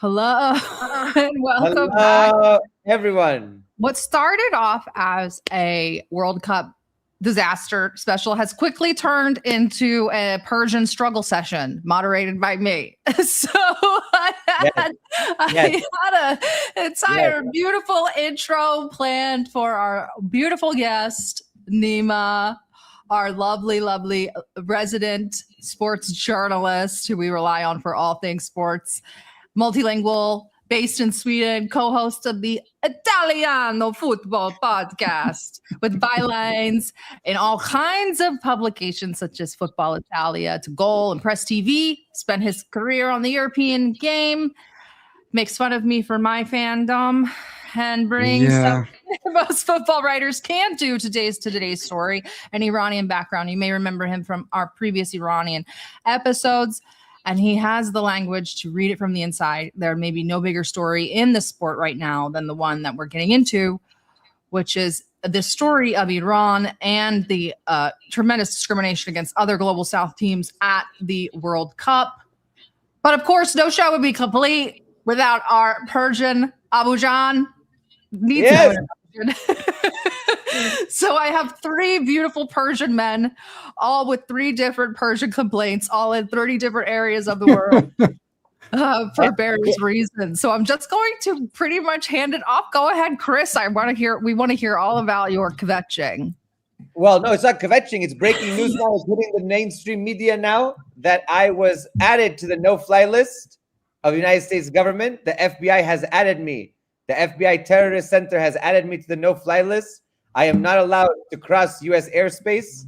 Hello and welcome back. Hello, everyone. What started off as a World Cup disaster special has quickly turned into a Persian struggle session moderated by me. So I had an entire beautiful intro planned for our beautiful guest, Nima, our lovely, lovely resident sports journalist who we rely on for all things sports, multilingual, based in Sweden, co-host of the Italiano football podcast with bylines in all kinds of publications such as Football Italia, To Goal, and Press TV. Spent his career on the European game. Makes fun of me for my fandom and brings something most football writers can't do to today's story, an Iranian background. You may remember him from our previous Iranian episodes. And he has the language to read it from the inside. There may be no bigger story in the sport right now than the one that we're getting into, which is the story of Iran and the tremendous discrimination against other global South teams at the World Cup. But of course, no show would be complete without our Persian Abujan. So I have three beautiful Persian men, all with three different Persian complaints, all in 30 different areas of the world for various reasons. So I'm just going to pretty much hand it off. Go ahead, Chris. We want to hear all about your kvetching. Well, no, it's not kvetching. It's breaking news now. It's hitting the mainstream media now that I was added to the no-fly list of the United States government. The FBI has added me. The FBI Terrorist Center has added me to the no-fly list. I am not allowed to cross U.S. airspace,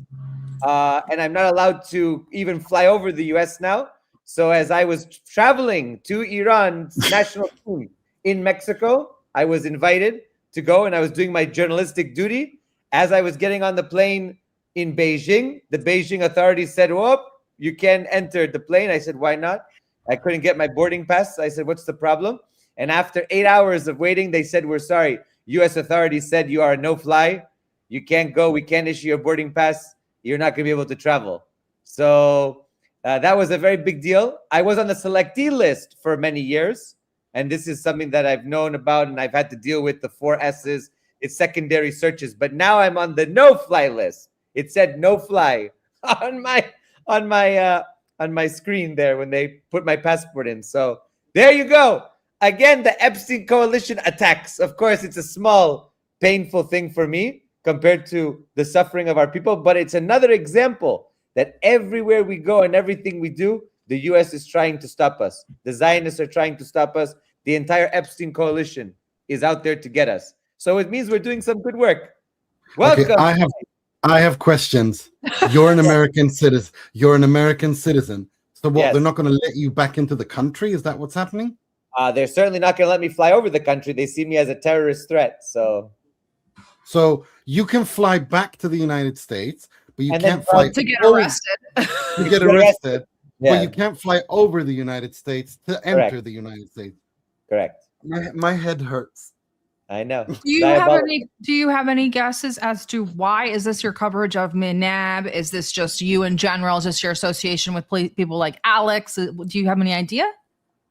and I'm not allowed to even fly over the U.S. now. So as I was traveling to Iran's national team in Mexico, I was invited to go, and I was doing my journalistic duty. As I was getting on the plane in Beijing, the Beijing authorities said, "Whoop, you can't enter the plane." I said, "Why not?" I couldn't get my boarding pass. I said, "What's the problem?" And after 8 hours of waiting, they said, "We're sorry. U.S. authorities said you are a no-fly. You can't go. We can't issue your boarding pass. You're not going to be able to travel." So that was a very big deal. I was on the selectee list for many years, and this is something that I've known about, and I've had to deal with the 4 S's. It's secondary searches. But now I'm on the no-fly list. It said no-fly on my screen there when they put my passport in. So there you go. Again, the Epstein coalition attacks. Of course, it's a small, painful thing for me compared to the suffering of our people, but it's another example that everywhere we go and everything we do, the U.S. is trying to stop us. The Zionists are trying to stop us. The entire Epstein coalition is out there to get us. So it means we're doing some good work. Welcome. Okay, I have questions. You're an American citizen. You're an American citizen. So what? Yes. They're not going to let you back into the country? Is that what's happening? They're certainly not going to let me fly over the country. They see me as a terrorist threat. So you can fly back to the United States, but you can't fly to get arrested. To get arrested, but you can't fly over the United States to enter the United States. Correct. My head hurts. I know. Do you have any guesses as to why? Is this your coverage of Minab? Is this just you in general? Is this your association with people like Alex? Do you have any idea?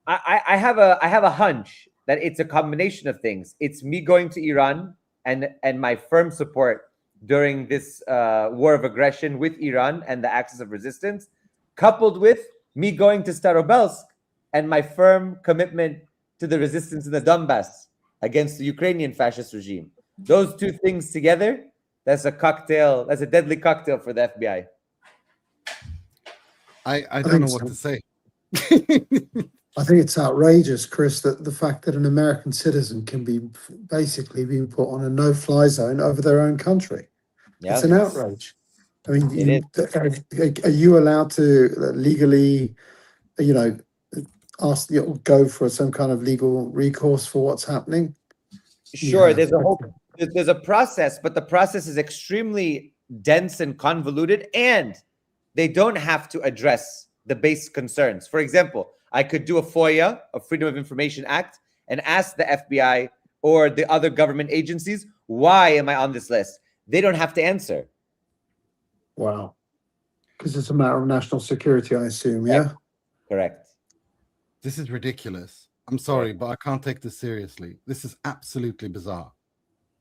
I have a hunch that it's a combination of things. It's me going to Iran and my firm support during this war of aggression with Iran and the axis of resistance, coupled with me going to Starobelsk and my firm commitment to the resistance in the Donbass against the Ukrainian fascist regime. Those two things together, that's a cocktail. That's a deadly cocktail for the FBI. I don't know what to say. I think it's outrageous, Chris, that the fact that an American citizen can be basically being put on a no-fly zone over their own country. Yeah. It's an outrage. I mean, are you allowed to legally, go for some kind of legal recourse for what's happening? Sure, there's a process, but the process is extremely dense and convoluted, and they don't have to address the base concerns. For example, I could do a FOIA, a Freedom of Information Act, and ask the FBI or the other government agencies, why am I on this list? They don't have to answer. Wow. Because it's a matter of national security, I assume, yeah? Correct. This is ridiculous. I'm sorry, but I can't take this seriously. This is absolutely bizarre.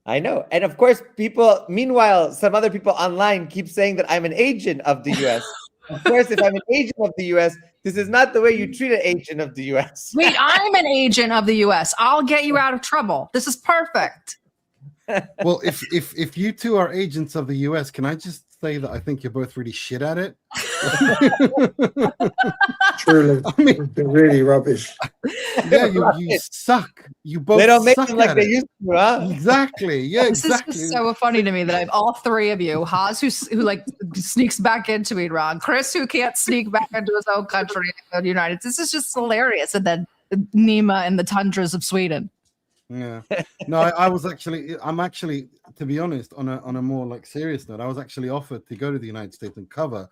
I know. And of course, meanwhile, some other people online keep saying that I'm an agent of the US. Of course, if I'm an agent of the US, this is not the way you treat an agent of the US. Wait, I'm an agent of the US. I'll get you out of trouble. This is perfect. Well, if you two are agents of the US, can I just say that I think you're both really shit at it? Truly, I mean, they're really rubbish. Yeah, you suck. You both. They don't make suck them like at they it. used to, huh? Exactly. Yeah, This exactly. is just so funny to me that I have all three of you. Haas, who like sneaks back into Iran. Chris, who can't sneak back into his own country, the United States. This is just hilarious. And then Nima in the tundras of Sweden. Yeah. No, I'm actually, to be honest, on a more like serious note, I was actually offered to go to the United States and cover.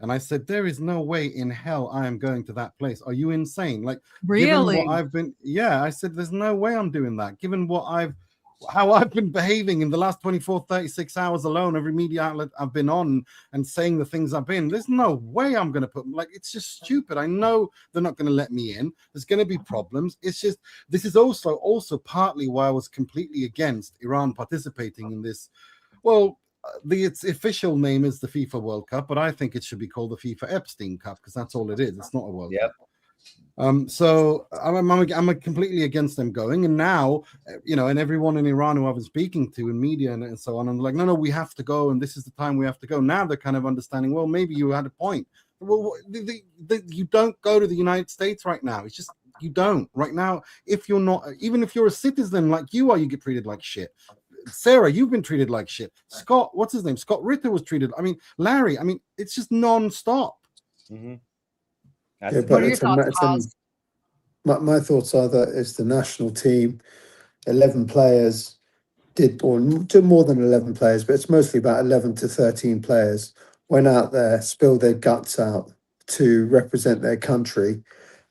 And I said, there is no way in hell I am going to that place. Are you insane? Like, Really? given what I've been, yeah, I said, there's no way I'm doing that. Given how I've been behaving in the last 24, 36 hours alone, every media outlet I've been on and saying the things I've been, there's no way I'm going to it's just stupid. I know they're not going to let me in. There's going to be problems. It's just, this is also partly why I was completely against Iran participating in this. Well, its official name is the FIFA World Cup, but I think it should be called the FIFA Epstein Cup because that's all it is. It's not a World Cup. So I'm completely against them going. And now, and everyone in Iran who I've been speaking to in media and so on, and like, no, we have to go, and this is the time we have to go. Now they're kind of understanding. Well, maybe you had a point. Well, you don't go to the United States right now. It's just you don't right now. If you're not, even if you're a citizen like you are, you get treated like shit. Sarah, you've been treated like shit. Scott, what's his name? Scott Ritter was treated. I mean, Larry. I mean, it's just non-stop. Mm-hmm. Yeah, What are your thoughts? My thoughts are that it's the national team, 11 players or more than 11 players, but it's mostly about 11 to 13 players went out there, spilled their guts out to represent their country.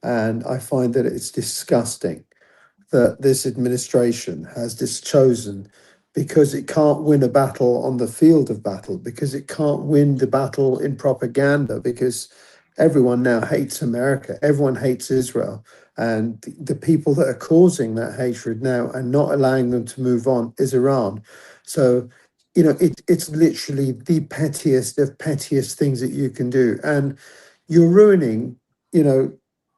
And I find that it's disgusting that this administration has just chosen, because it can't win a battle on the field of battle, because it can't win the battle in propaganda, because everyone now hates America, everyone hates Israel, and the people that are causing that hatred now and not allowing them to move on is Iran. So, it's literally the pettiest of pettiest things that you can do, and you're ruining,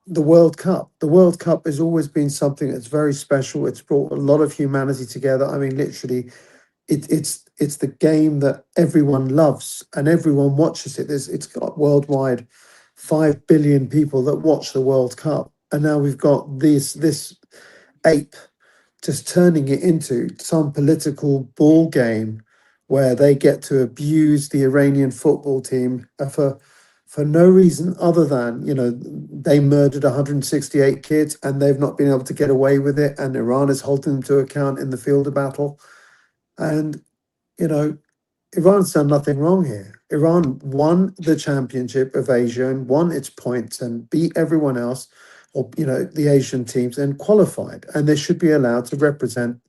the World Cup. The World Cup has always been something that's very special. It's brought a lot of humanity together. I mean, literally, it's the game that everyone loves and everyone watches it. It's got worldwide 5 billion people that watch the World Cup, and now we've got this ape just turning it into some political ball game where they get to abuse the Iranian football team for no reason other than, they murdered 168 kids and they've not been able to get away with it. And Iran is holding them to account in the field of battle. And, Iran's done nothing wrong here. Iran won the championship of Asia and won its points and beat everyone else, or, the Asian teams, and qualified. And they should be allowed to represent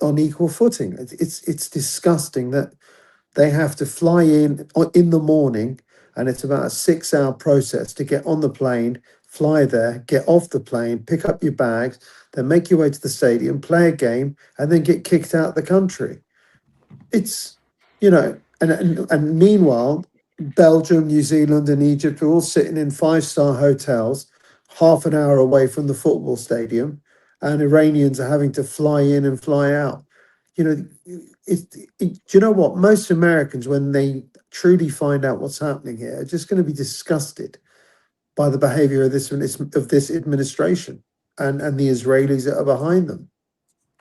on equal footing. It's disgusting that they have to fly in the morning, and it's about a 6-hour process to get on the plane, fly there, get off the plane, pick up your bags, then make your way to the stadium, play a game, and then get kicked out of the country. It's, and meanwhile, Belgium, New Zealand, and Egypt are all sitting in 5-star hotels, half an hour away from the football stadium, and Iranians are having to fly in and fly out. Do you know what? Most Americans, when they truly find out what's happening here, are just going to be disgusted by the behavior of this administration and the Israelis that are behind them.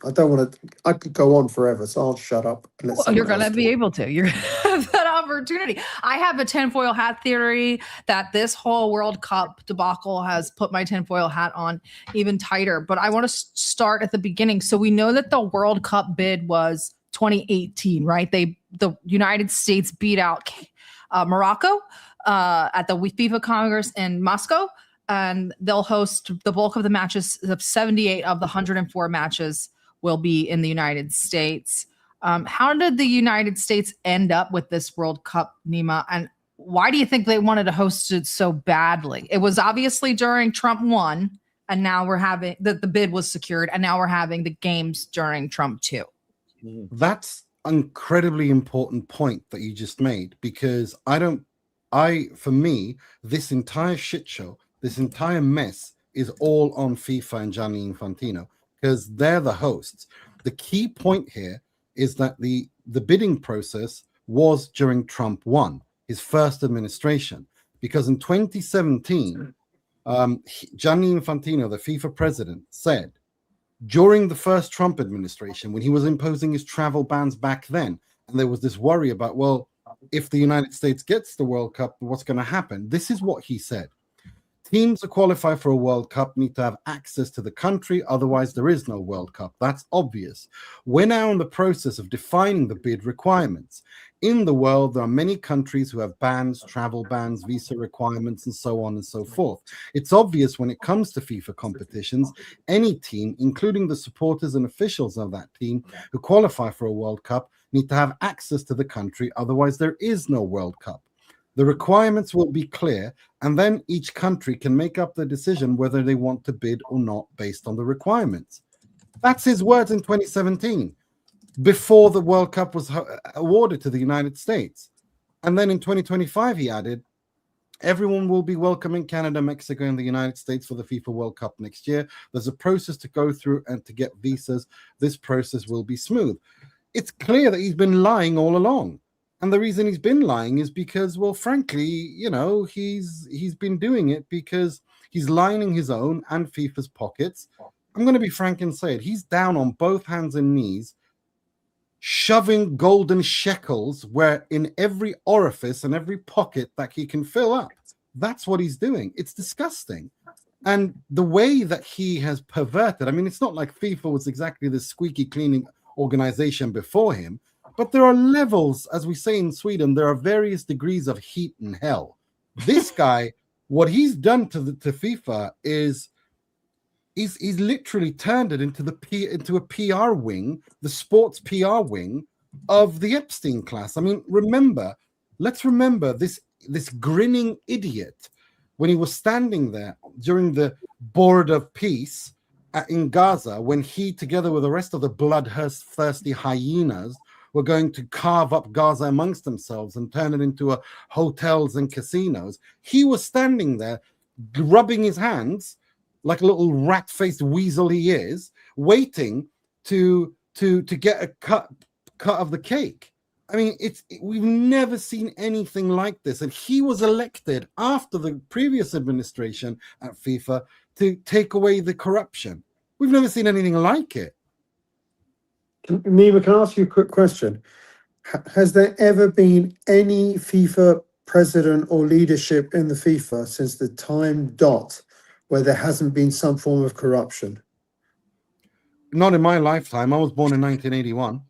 I could go on forever, so I'll shut up. You're going to be able to. You're going to have that opportunity. I have a tinfoil hat theory that this whole World Cup debacle has put my tinfoil hat on even tighter. But I want to start at the beginning. So we know that the World Cup bid was 2018, right? The United States beat out Morocco at the FIFA Congress in Moscow, and they'll host the bulk of the matches. 78 of the 104 matches will be in the United States. How did the United States end up with this World Cup, Nima? And why do you think they wanted to host it so badly? It was obviously during Trump won, and now we're having the bid was secured, and now we're having the games during Trump too. That's an incredibly important point that you just made, because for me, this entire shit show, this entire mess is all on FIFA and Gianni Infantino, because they're the hosts. The key point here is that the bidding process was during Trump 1, his first administration, because in 2017, Gianni Infantino, the FIFA president, said during the first Trump administration, when he was imposing his travel bans back then, and there was this worry about, well, if the United States gets the World Cup, what's going to happen? This is what he said. Teams that qualify for a World Cup need to have access to the country, otherwise there is no World Cup. That's obvious. We're now in the process of defining the bid requirements. In the world, there are many countries who have bans, travel bans, visa requirements, and so on and so forth. It's obvious when it comes to FIFA competitions, any team, including the supporters and officials of that team who qualify for a World Cup, need to have access to the country, otherwise there is no World Cup. The requirements will be clear, and then each country can make up the decision whether they want to bid or not based on the requirements. That's his words in 2017, before the World Cup was awarded to the United States. And then in 2025, he added, everyone will be welcoming Canada, Mexico, and the United States for the FIFA World Cup next year. There's a process to go through and to get visas. This process will be smooth. It's clear that he's been lying all along. And the reason he's been lying is because, well, frankly, you know, he's been doing it because he's lining his own and FIFA's pockets. I'm going to be frank and say it. He's down on both hands and knees, shoving golden shekels where in every orifice and every pocket that he can fill up. That's what he's doing. It's disgusting. And the way that he has perverted, I mean, it's not like FIFA was exactly the squeaky cleaning organization before him. But there are levels, as we say in Sweden, there are various degrees of heat and hell. This guy, what he's done to FIFA is he's literally turned it into a PR wing, the sports PR wing of the Epstein class. I mean, let's remember this grinning idiot when he was standing there during the Board of Peace in Gaza, when he, together with the rest of the bloodthirsty hyenas, were going to carve up Gaza amongst themselves and turn it into hotels and casinos. He was standing there, rubbing his hands like a little rat-faced weasel he is, waiting to get a cut of the cake. I mean, we've never seen anything like this. And he was elected after the previous administration at FIFA to take away the corruption. We've never seen anything like it. Nima, can I ask you a quick question? Has there ever been any FIFA president or leadership in the FIFA since the time dot where there hasn't been some form of corruption? Not in my lifetime. I was born in 1981.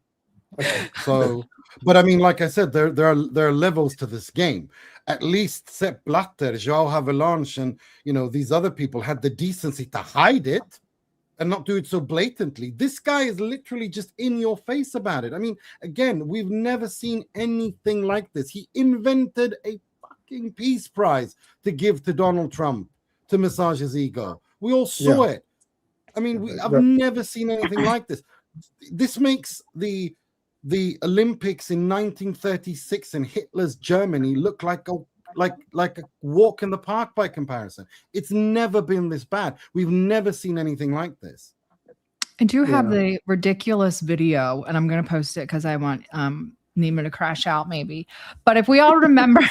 So, but I mean, like I said, there are levels to this game. At least Sepp Blatter, João Havelange, and these other people had the decency to hide it and not do it so blatantly. This guy is literally just in your face about it. I mean, again, we've never seen anything like this. He invented a fucking peace prize to give to Donald Trump to massage his ego. We all saw it. I mean, I've never seen anything like this. This makes the Olympics in 1936 in Hitler's Germany look like a walk in the park by comparison. It's never been this bad. We've never seen anything like this. I do have the ridiculous video, and I'm going to post it because I want Nima to crash out maybe. But if we all remember,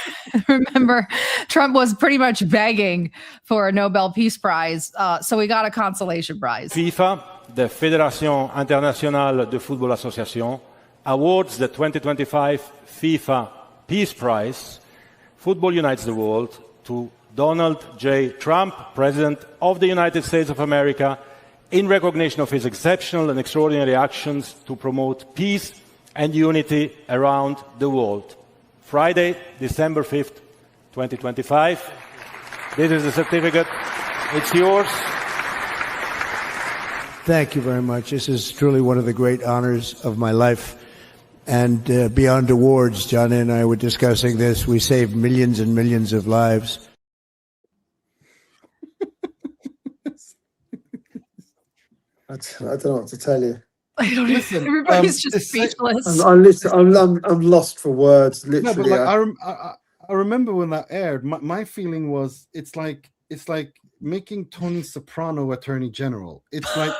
Trump was pretty much begging for a Nobel Peace Prize. So we got a consolation prize. FIFA, the Fédération Internationale de Football Association, awards the 2025 FIFA Peace Prize, Football Unites the World, to Donald J. Trump, President of the United States of America, in recognition of his exceptional and extraordinary actions to promote peace and unity around the world. Friday, December 5th, 2025. This is the certificate. It's yours. Thank you very much. This is truly one of the great honors of my life. And beyond awards, Johnny and I were discussing this. We saved millions and millions of lives. I don't know what to tell you. I don't Listen, everybody's just speechless. I'm lost for words. No, but Literally, like I remember when that aired. My feeling was it's like making Tony Soprano Attorney General. It's like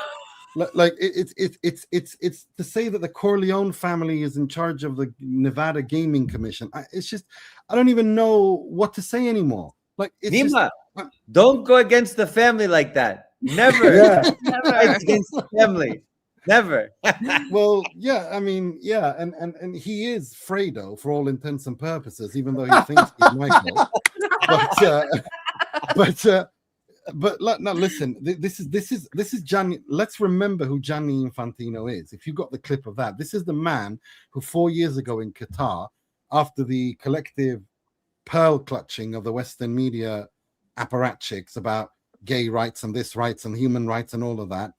it's to say that the Corleone family is in charge of the Nevada Gaming Commission. It's just I don't even know what to say anymore. Like it's Nima, just, don't go against the family like that. Never. Yeah. Fight against the family. Never. well, yeah, I mean, yeah, and he is Fredo for all intents and purposes, even though he thinks he's Michael. But now listen, this is Gianni. Let's remember who Gianni Infantino is. If you got the clip of that, this is the man who 4 years ago in Qatar, after the collective pearl clutching of the Western media apparatchiks about gay rights and this rights and human rights and all of that,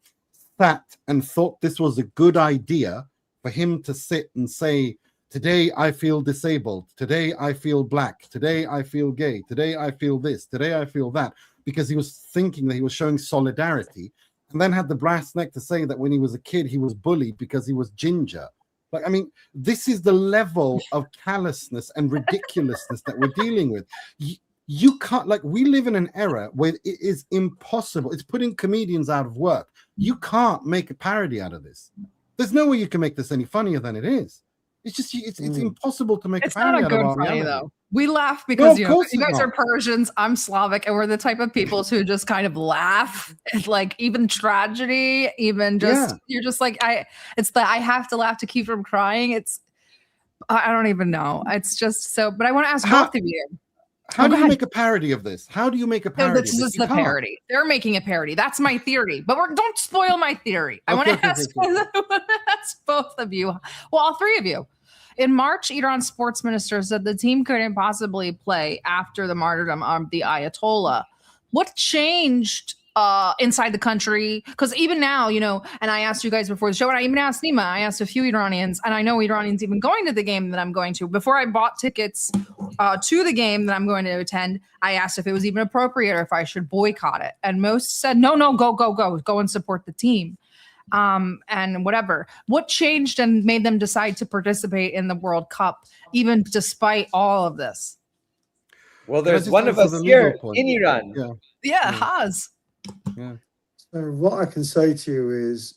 sat and thought this was a good idea for him to sit and say, today I feel disabled, today I feel black, today I feel gay, today I feel this, today I feel that, because he was thinking that he was showing solidarity, and then had the brass neck to say that when he was a kid he was bullied because he was ginger. Like, I mean, this is the level of callousness and ridiculousness that we're dealing with. You can't, like, we live in an era where it is impossible. It's putting comedians out of work. You can't make a parody out of this. There's no way you can make this any funnier than it is. It's just, it's impossible to make a parody out of it. It's not a good funny, though. We laugh because you guys are Persians, I'm Slavic, and we're the type of people who just kind of laugh at, like, even tragedy, even just, you're just like, I have to laugh to keep from crying. I don't even know. It's just so, but I want to ask both of you. How do you make a parody of this? How do you make a parody? No, this is the parody. They're making a parody. That's my theory. But don't spoil my theory. I want to ask both of you. Well, all three of you. In March, Iran's sports minister said the team couldn't possibly play after the martyrdom of the Ayatollah. What changed inside the country? Because even now, and I asked you guys before the show, and I even asked Nima, I asked a few Iranians, and I know Iranians even going to the game that I'm going to. Before I bought tickets to the game that I'm going to attend, I asked if it was even appropriate or if I should boycott it. And most said, no, go and support the team. And whatever. What changed and made them decide to participate in the World Cup, even despite all of this? Well, there's one of us here in Iran. Yeah, Haz. Yeah. So what I can say to you is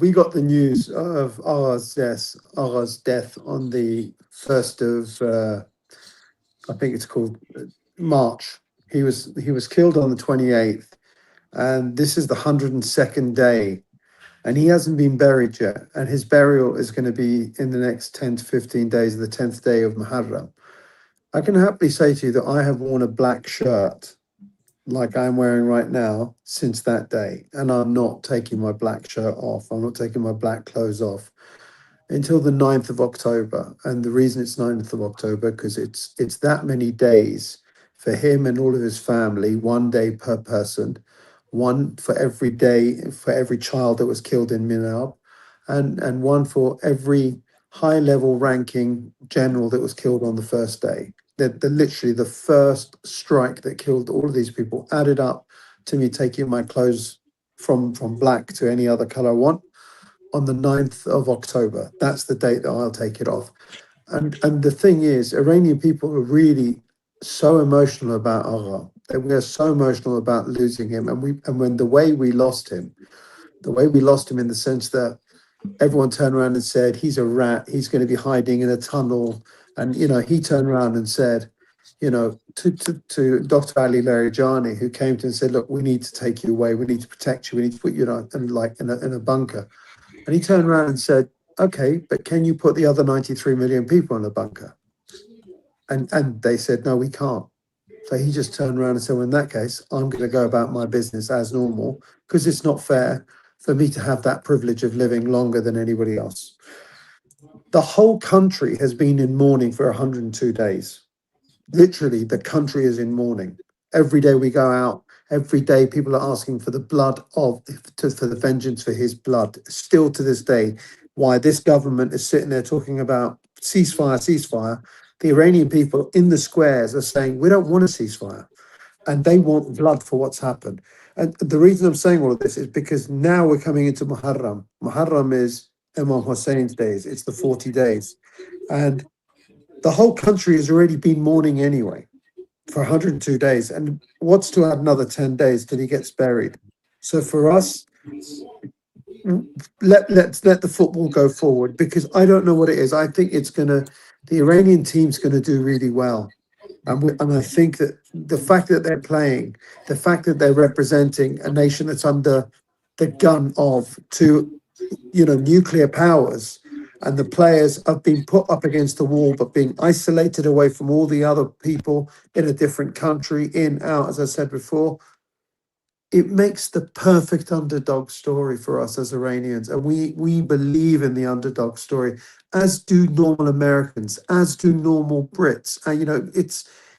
we got the news of Agha's death on the 1st of I think it's called March. He was killed on the 28th, and this is the 102nd day, and he hasn't been buried yet, and his burial is going to be in the next 10 to 15 days, the 10th day of Muharram. I can happily say to you that I have worn a black shirt like I'm wearing right now since that day, and I'm not taking my black shirt off. I'm not taking my black clothes off until the 9th of October. And the reason it's 9th of October, because it's that many days for him and all of his family, 1 day per person, one for every day, for every child that was killed in Minab, and one for every high-level ranking general that was killed on the first day. The literally the first strike that killed all of these people added up to me taking my clothes from black to any other color I want on the 9th of October. That's the date that I'll take it off. And the thing is, Iranian people are really so emotional about Agha. We are so emotional about losing him. And when the way we lost him in the sense that everyone turned around and said, he's a rat, he's going to be hiding in a tunnel. And, he turned around and said, to Dr. Ali Larijani, who came to him and said, look, we need to take you away. We need to protect you. We need to put you in a bunker. And he turned around and said, okay, but can you put the other 93 million people in a bunker? And they said, no, we can't. So he just turned around and said, well, in that case, I'm going to go about my business as normal, because it's not fair for me to have that privilege of living longer than anybody else. The whole country has been in mourning for 102 days. Literally, the country is in mourning. Every day we go out, every day people are asking for the blood for the vengeance for his blood. Still to this day, why this government is sitting there talking about ceasefire. The Iranian people in the squares are saying, we don't want a ceasefire. And they want blood for what's happened. And the reason I'm saying all of this is because now we're coming into Muharram. Muharram is Imam Hussein's days. It's the 40 days. And the whole country has already been mourning anyway for 102 days. And what's to add another 10 days till he gets buried? So for us, let's let the football go forward, because I don't know what it is. I think the Iranian team's going to do really well. And I think that the fact that they're playing, the fact that they're representing a nation that's under the gun of two, nuclear powers, and the players have been put up against the wall, but being isolated away from all the other people in a different country, in, out, as I said before, it makes the perfect underdog story for us as Iranians. And we believe in the underdog story, as do normal Americans, as do normal Brits. And,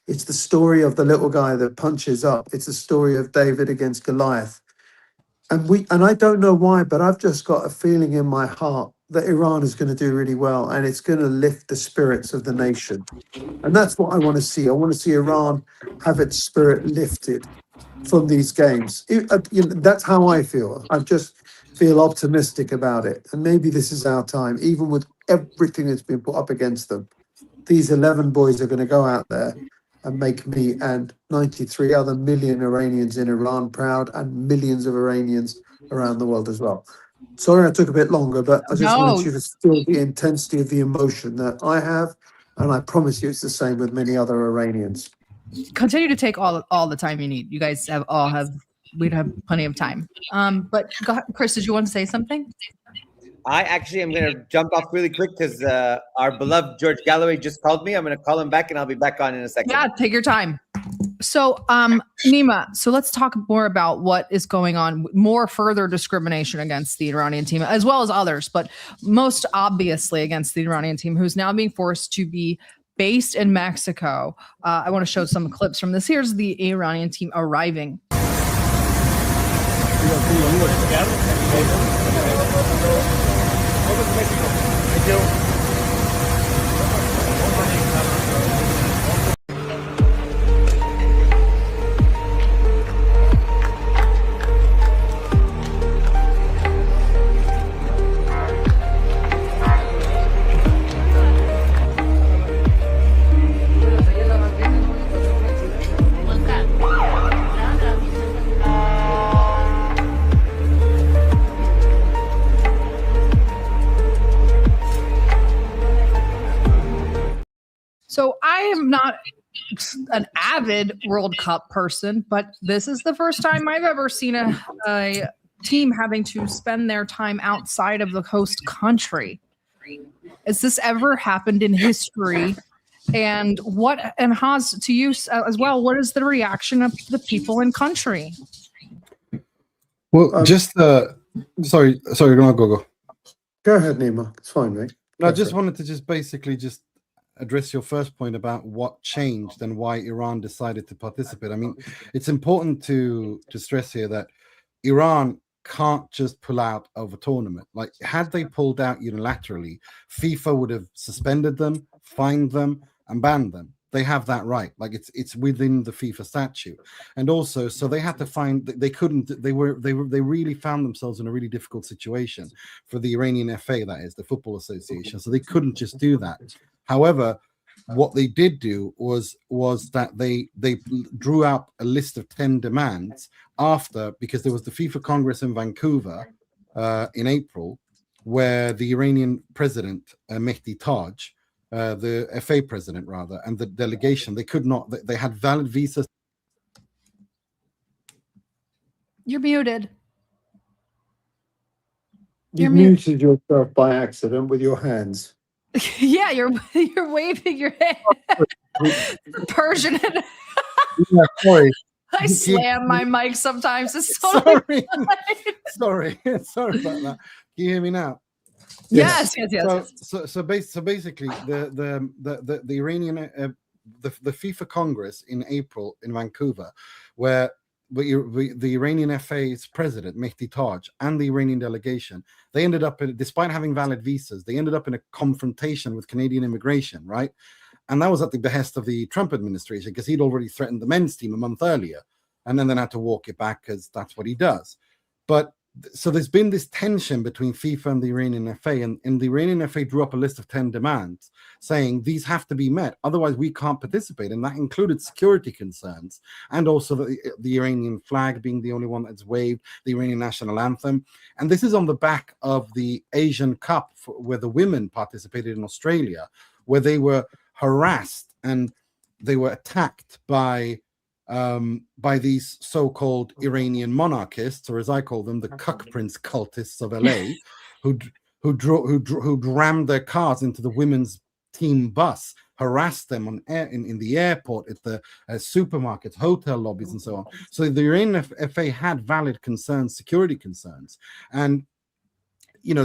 it's the story of the little guy that punches up. It's the story of David against Goliath. And I don't know why, but I've just got a feeling in my heart that Iran is going to do really well, and it's going to lift the spirits of the nation. And that's what I want to see. I want to see Iran have its spirit lifted from these games. That's how I feel. I just feel optimistic about it. And maybe this is our time, even with everything that's been put up against them. These 11 boys are going to go out there and make me and 93 other million Iranians in Iran proud, and millions of Iranians around the world as well. Sorry I took a bit longer, but I just wanted you to feel the intensity of the emotion that I have, and I promise you it's the same with many other Iranians. Continue to take all the time you need. You guys we'd have plenty of time. But go ahead, Chris, did you want to say something? I actually am going to jump off really quick because our beloved George Galloway just called me. I'm going to call him back and I'll be back on in a second. Yeah, take your time. So, Nima, so let's talk more about what is going on, more further discrimination against the Iranian team, as well as others, but most obviously against the Iranian team, who's now being forced to be based in Mexico. I want to show some clips from this. Here's the Iranian team arriving. So I am not an avid World Cup person, but this is the first time I've ever seen a team having to spend their time outside of the host country. Has this ever happened in history? And Haz, to you as well, what is the reaction of the people in country? Well, sorry, go. Go ahead, Nima. It's fine, mate. No, I just wanted to basically address your first point about what changed and why Iran decided to participate. I mean, it's important to stress here that Iran can't just pull out of a tournament. Like, had they pulled out unilaterally, FIFA would have suspended them, fined them, and banned them. They have that right. Like, it's within the FIFA statute. And also, so they had to find that they really found themselves in a really difficult situation for the Iranian FA, that is the Football Association. So they couldn't just do that. However, what they did do was that they drew up a list of 10 demands because there was the FIFA Congress in Vancouver in April, where the Iranian president, Mehdi Taj, the FA president rather, and the delegation, they had valid visas. You're muted. You muted yourself by accident with your hands. Yeah, you're waving your hand. Persian. Yeah, sorry. I slam my mic sometimes. It's so sorry about that. Can you hear me now? Yes. So basically, the Iranian the FIFA Congress in April in Vancouver, where the Iranian FA's president, Mehdi Taj, and the Iranian delegation, they ended up, despite having valid visas, they ended up in a confrontation with Canadian immigration, right? And that was at the behest of the Trump administration, because he'd already threatened the men's team a month earlier. and then had to walk it back because that's what he does. But so there's been this tension between FIFA and the Iranian FA, and the Iranian FA drew up a list of 10 demands saying these have to be met, otherwise we can't participate. And that included security concerns, and also the Iranian flag being the only one that's waved, the Iranian national anthem. And this is on the back of the Asian Cup where the women participated in Australia, where they were harassed and they were attacked by these so-called Iranian monarchists, or as I call them, the cuck prince cultists of LA, who rammed their cars into the women's team bus, harassed them in the airport, at the supermarkets, hotel lobbies, and so on. So the Iranian FA had valid concerns, security concerns, and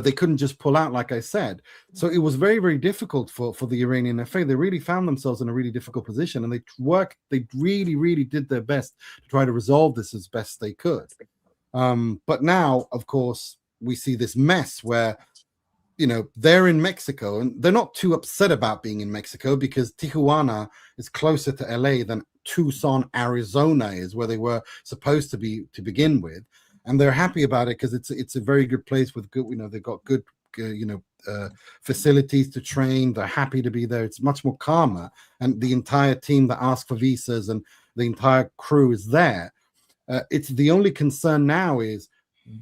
they couldn't just pull out, like I said. So it was very, very difficult for the Iranian FA. They really found themselves in a really difficult position, and they really, really did their best to try to resolve this as best they could. But now, of course, we see this mess where, they're in Mexico, and they're not too upset about being in Mexico because Tijuana is closer to LA than Tucson, Arizona is, where they were supposed to be to begin with. And they're happy about it because it's a very good place with good, they've got good, facilities to train. They're happy to be there. It's much more calmer. And the entire team that asked for visas and the entire crew is there. It's the only concern now is,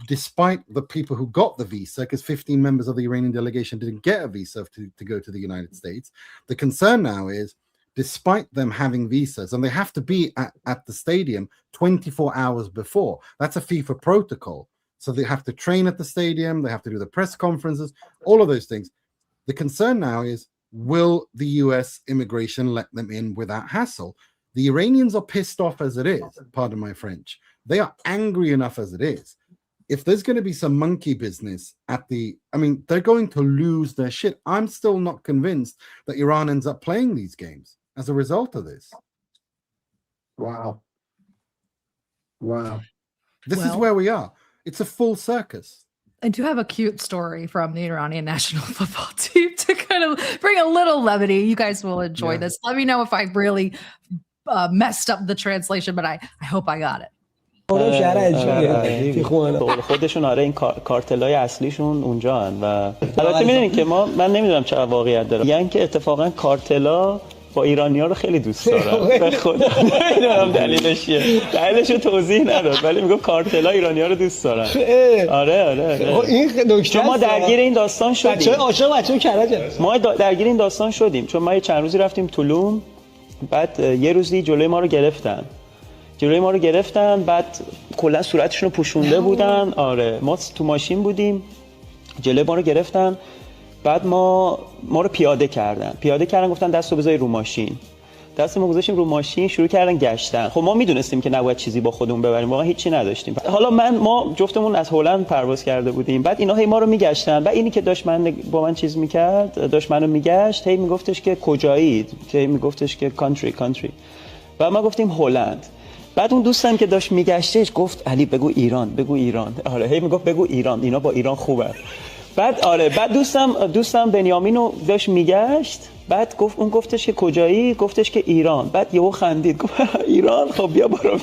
despite the people who got the visa, because 15 members of the Iranian delegation didn't get a visa to go to the United States, the concern now is, despite them having visas, and they have to be at the stadium 24 hours before. That's a FIFA protocol. So they have to train at the stadium, they have to do the press conferences, all of those things. The concern now is, will the US immigration let them in without hassle? The Iranians are pissed off as it is, pardon my French. They are angry enough as it is. If there's going to be some monkey business they're going to lose their shit. I'm still not convinced that Iran ends up playing these games as a result of this. Wow. This is where we are. It's a full circus. I do have a cute story from the Iranian national football team to kind of bring a little levity. You guys will enjoy this. Let me know if I really messed up the translation, but I hope I got it. خودشون این کارتلای اصلیشون اونجا هن و البته میدونین که من نمیدونم چه واقعیت داره، یعنی که اتفاقا کارتلا با ایرانی‌ها رو خیلی دوست دارن. به خدا نمیدونم دلیلش چیه. دلیلش رو توضیح نداد، ولی میگم کارتلا ایرانی‌ها رو دوست دارن. آره. این نکته ما درگیر این داستان شدیم. بچه‌ها عاشق بچه‌ها کرجه. ما درگیر این داستان شدیم چون ما چند روزی رفتیم تولون، بعد یه روزی جلوی ما رو گرفتن. بعد کلا صورتشون رو پوشونده بودن. آره ما تو ماشین بودیم، جلوی ما رو گرفتن، بعد ما رو پیاده کردن گفتن دستو بذاری رو ماشین. دستمون گذاشتیم رو ماشین، شروع کردن گشتن. خب ما میدونستیم که نباید چیزی با خودمون ببریم، واقعا هیچی نداشتیم. حالا ما جفتمون از هلند پرواز کرده بودیم، بعد اینا هی ما رو میگشتن. بعد اینی که داشت با من چیز میکرد، داشت منو میگشت، هی میگفتش که کجایید، هی میگفتش که کانتری. بعد ما گفتیم هلند. بعد اون دوستم که داشت میگشتش گفت علی بگو ایران. آره هی میگفت بگو ایران، اینا با ایران خوبه. بعد دوستم بنیامینو داشت میگشت، بعد اون گفتش که کجایی، گفتش که ایران. بعد یهو خندید گفت ایران، خب بیا برو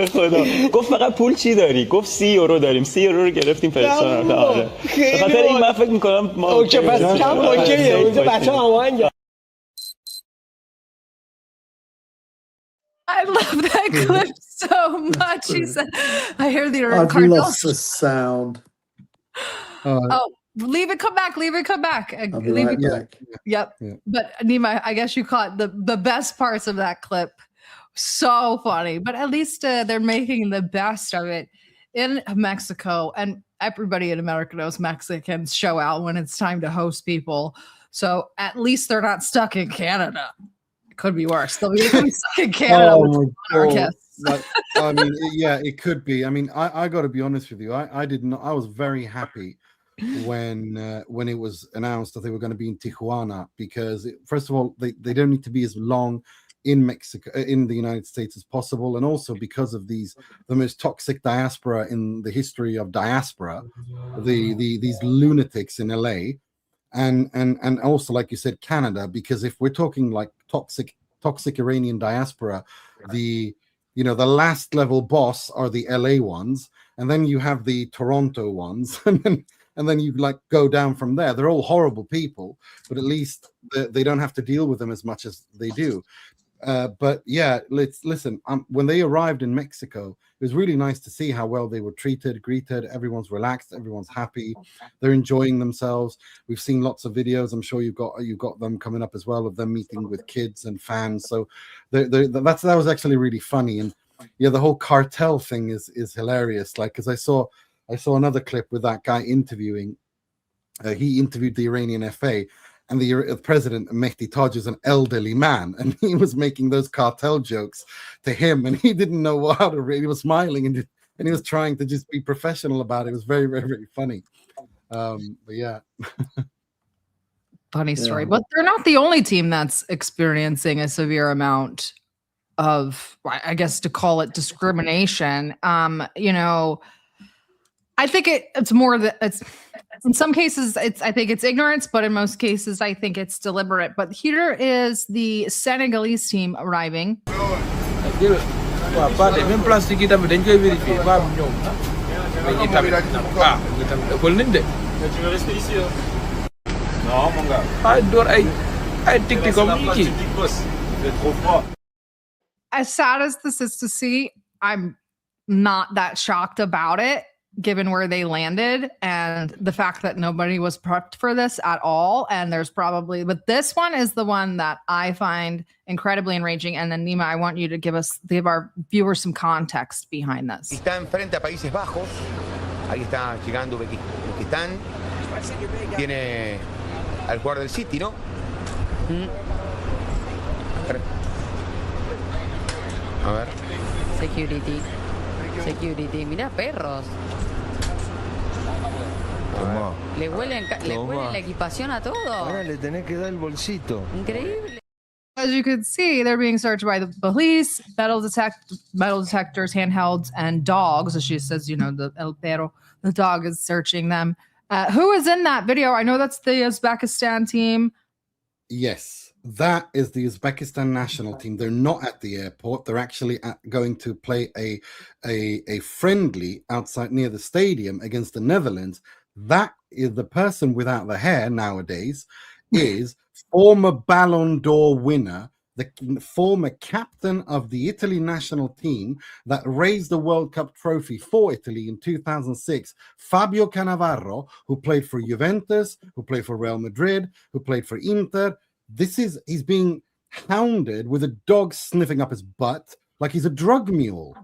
خدا. گفت فقط پول چی داری؟ گفت 30 یورو داریم. 30 یورو رو گرفتیم فرستادن. آره به خاطر این من فکر میکنم ما اوکی پس کم اوکیه اونجا بچه‌ها آهنگ. I love that clip so much. He said, I hear the I've cartels. lost the sound. Leave it, come back. I'll be right back. Yep. Yeah. But Nima, I guess you caught the best parts of that clip. So funny. But at least they're making the best of it in Mexico. And everybody in America knows Mexicans show out when it's time to host people. So at least they're not stuck in Canada. Could be worse. They'll be stuck in Canada with anarchists. It could be. I mean, I got to be honest with you. I was very happy when it was announced that they were going to be in Tijuana because, first of all, they don't need to be as long in Mexico, in the United States as possible, and also because of the most toxic diaspora in the history of diaspora, these lunatics in LA. And also, like you said, Canada, because if we're talking like toxic Iranian diaspora, you know, the last level boss are the LA ones, and then you have the Toronto ones, and then you like go down from there. They're all horrible people, but at least they don't have to deal with them as much as they do. But yeah, listen. When they arrived in Mexico, it was really nice to see how well they were treated, greeted. Everyone's relaxed, everyone's happy, they're enjoying themselves. We've seen lots of videos. I'm sure you've got them coming up as well of them meeting with kids and fans. So that was actually really funny. And yeah, the whole cartel thing is hilarious. Like, because I saw another clip with that guy interviewing. He interviewed the Iranian FA. And the president, Mehdi Taj, is an elderly man, and he was making those cartel jokes to him, and he didn't know how to read. He was smiling, and he was trying to just be professional about it. It was very, very, very funny. But yeah. Funny story. But they're not the only team that's experiencing a severe amount of, I guess to call it discrimination. You know, I think it's more that it's in some cases I think it's ignorance, but in most cases I think it's deliberate. But here is the Senegalese team arriving. As sad as this is to see, I'm not that shocked about it, given where they landed and the fact that nobody was prepped for this at all. And there's probably, but this one is the one that I find incredibly enraging. And then Nima, I want you to give our viewers some context behind this. Está enfrente a Países Bajos. Ahí está llegando Uzbekistán. Tiene al jugador del City, ¿no? A ver. Security, mira perros. Le huelen la equipación a todo. Ahora le tenés que dar el bolsito. Increíble. As you can see, they're being searched by the police, metal detectors, handhelds, and dogs. As she says, you know, the El Perro, the dog is searching them. Who is in that video? I know that's the Uzbekistan team. Yes, that is the Uzbekistan national team. They're not at the airport. They're actually going to play a friendly outside near the stadium against the Netherlands. That is the person without the hair nowadays is former Ballon d'Or winner, the former captain of the Italy national team that raised the World Cup trophy for Italy in 2006, Fabio Cannavaro, who played for Juventus, who played for Real Madrid, who played for Inter. He's being hounded with a dog sniffing up his butt like he's a drug mule.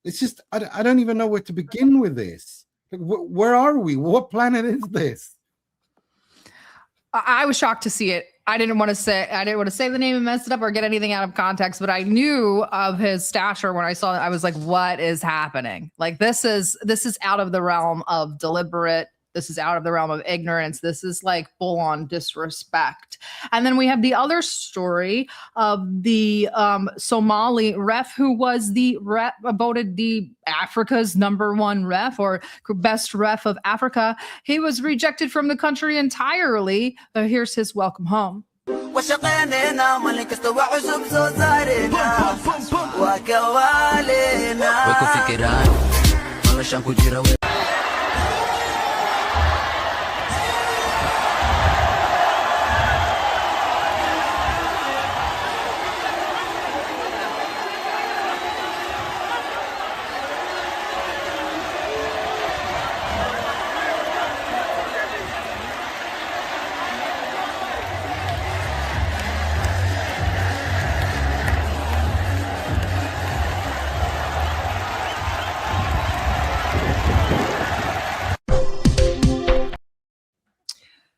It's just, I don't even know where to begin with this. Like, where are we? What planet is this? I was shocked to see it. I didn't want to say the name and mess it up or get anything out of context, but I knew of his stature when I saw it. I was like, what is happening? Like, this is out of the realm of deliberate. This is out of the realm of ignorance. This is like full on disrespect. And then we have the other story of the Somali ref who was voted the Africa's #1 ref or best ref of Africa. He was rejected from the country entirely. Here's his welcome home.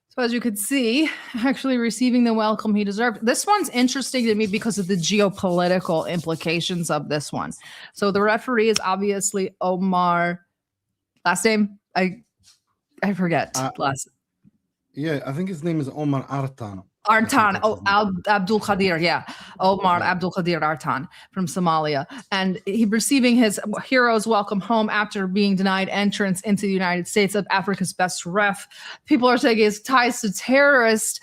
So as you could see, actually receiving the welcome he deserved. This one's interesting to me because of the geopolitical implications of this one. So the referee is obviously Omar. Last name? I forget. Last. Yeah, I think his name is Omar Artan. Artan, Abdul Qadir, yeah. Omar Abdul Qadir Artan from Somalia. And he receiving his hero's welcome home after being denied entrance into the United States of Africa's best ref. People are saying his ties to terrorist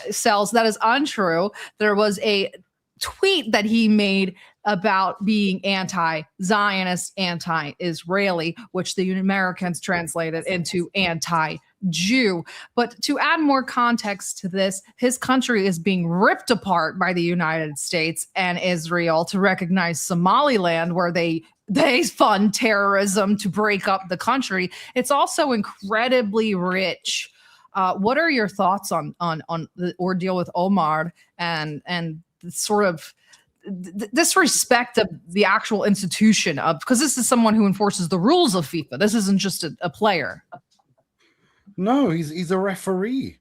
cells. That is untrue. There was a tweet that he made about being anti-Zionist, anti-Israeli, which the Americans translated into anti-Jew. But to add more context to this, his country is being ripped apart by the United States and Israel to recognize Somaliland, where they fund terrorism to break up the country. It's also incredibly rich. What are your thoughts on the ordeal with Omar and sort of disrespect of the actual institution of, because this is someone who enforces the rules of FIFA. This isn't just a player. No, he's a referee.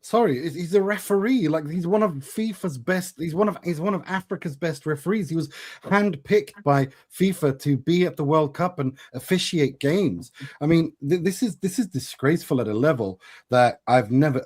Sorry, he's a referee. Like, he's one of FIFA's best. He's one of Africa's best referees. He was handpicked by FIFA to be at the World Cup and officiate games. I mean, this is disgraceful at a level that I've never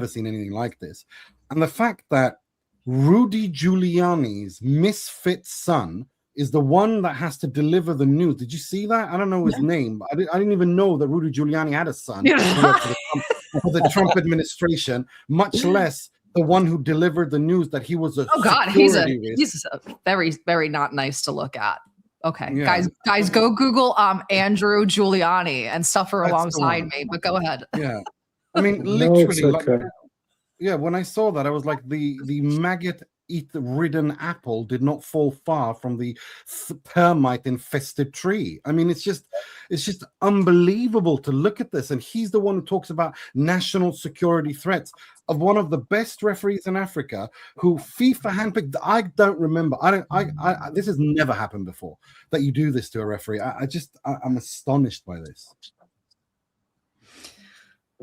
seen anything like this. And the fact that Rudy Giuliani's misfit son is the one that has to deliver the news. Did you see that? I don't know his name, but I didn't even know that Rudy Giuliani had a son for the Trump administration, much less the one who delivered the news that he was a he's very, very not nice to look at. Okay, yeah. guys, go Google Andrew Giuliani and suffer alongside me. But go ahead. Yeah, I mean, literally, when I saw that, I was like, the maggot-ridden apple did not fall far from the termite-infested tree. I mean, it's just unbelievable to look at this. And he's the one who talks about national security threats of one of the best referees in Africa, who FIFA handpicked. I don't remember. This has never happened before, that you do this to a referee. I'm astonished by this.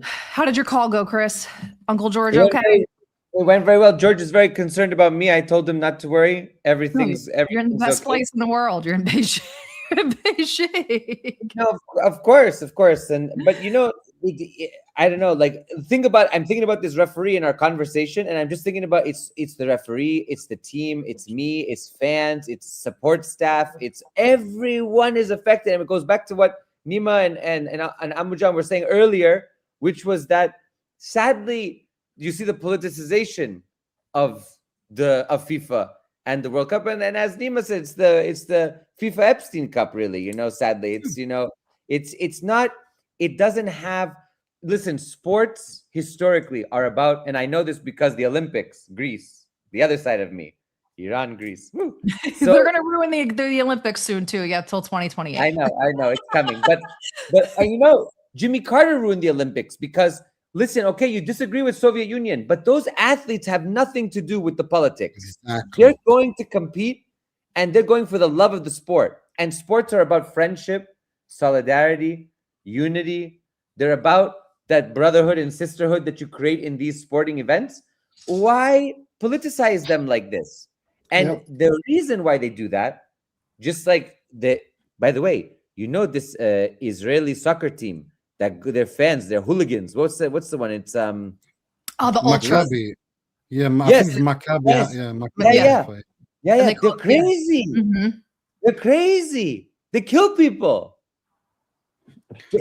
How did your call go, Chris? Uncle George, okay? It went very well. George is very concerned about me. I told him not to worry. Everything's you're in the best place in the world. You're in Beijing. No, of course. But you know, I don't know. Like, I'm thinking about this referee in our conversation, and I'm just thinking about it's the referee, it's the team, it's me, it's fans, it's support staff, it's everyone is affected, and it goes back to what Nima and Amujan were saying earlier, which was that sadly you see the politicization of FIFA and the World Cup, and as Nima said, it's the FIFA Epstein Cup, really. You know, sadly, it's not. It doesn't have. Listen, sports historically are about, and I know this because the Olympics, Greece, the other side of me, Iran, Greece. Woo. So, they're going to ruin the Olympics soon too. Yeah, till 2028. I know it's coming, but you know, Jimmy Carter ruined the Olympics because, listen, okay, you disagree with Soviet Union, but those athletes have nothing to do with the politics. Exactly. They're going to compete, and they're going for the love of the sport. And sports are about friendship, solidarity, unity. They're about that brotherhood and sisterhood that you create in these sporting events. Why politicize them like this? And the reason why they do that, just like by the way, you know, this Israeli soccer team, that their fans, they're hooligans. What's the one? It's the ultras. Maccabi. Yeah, I think it's Maccabi. Yes. Yeah, Maccabi. Yeah. They're crazy. Mm-hmm. They're crazy. They kill people.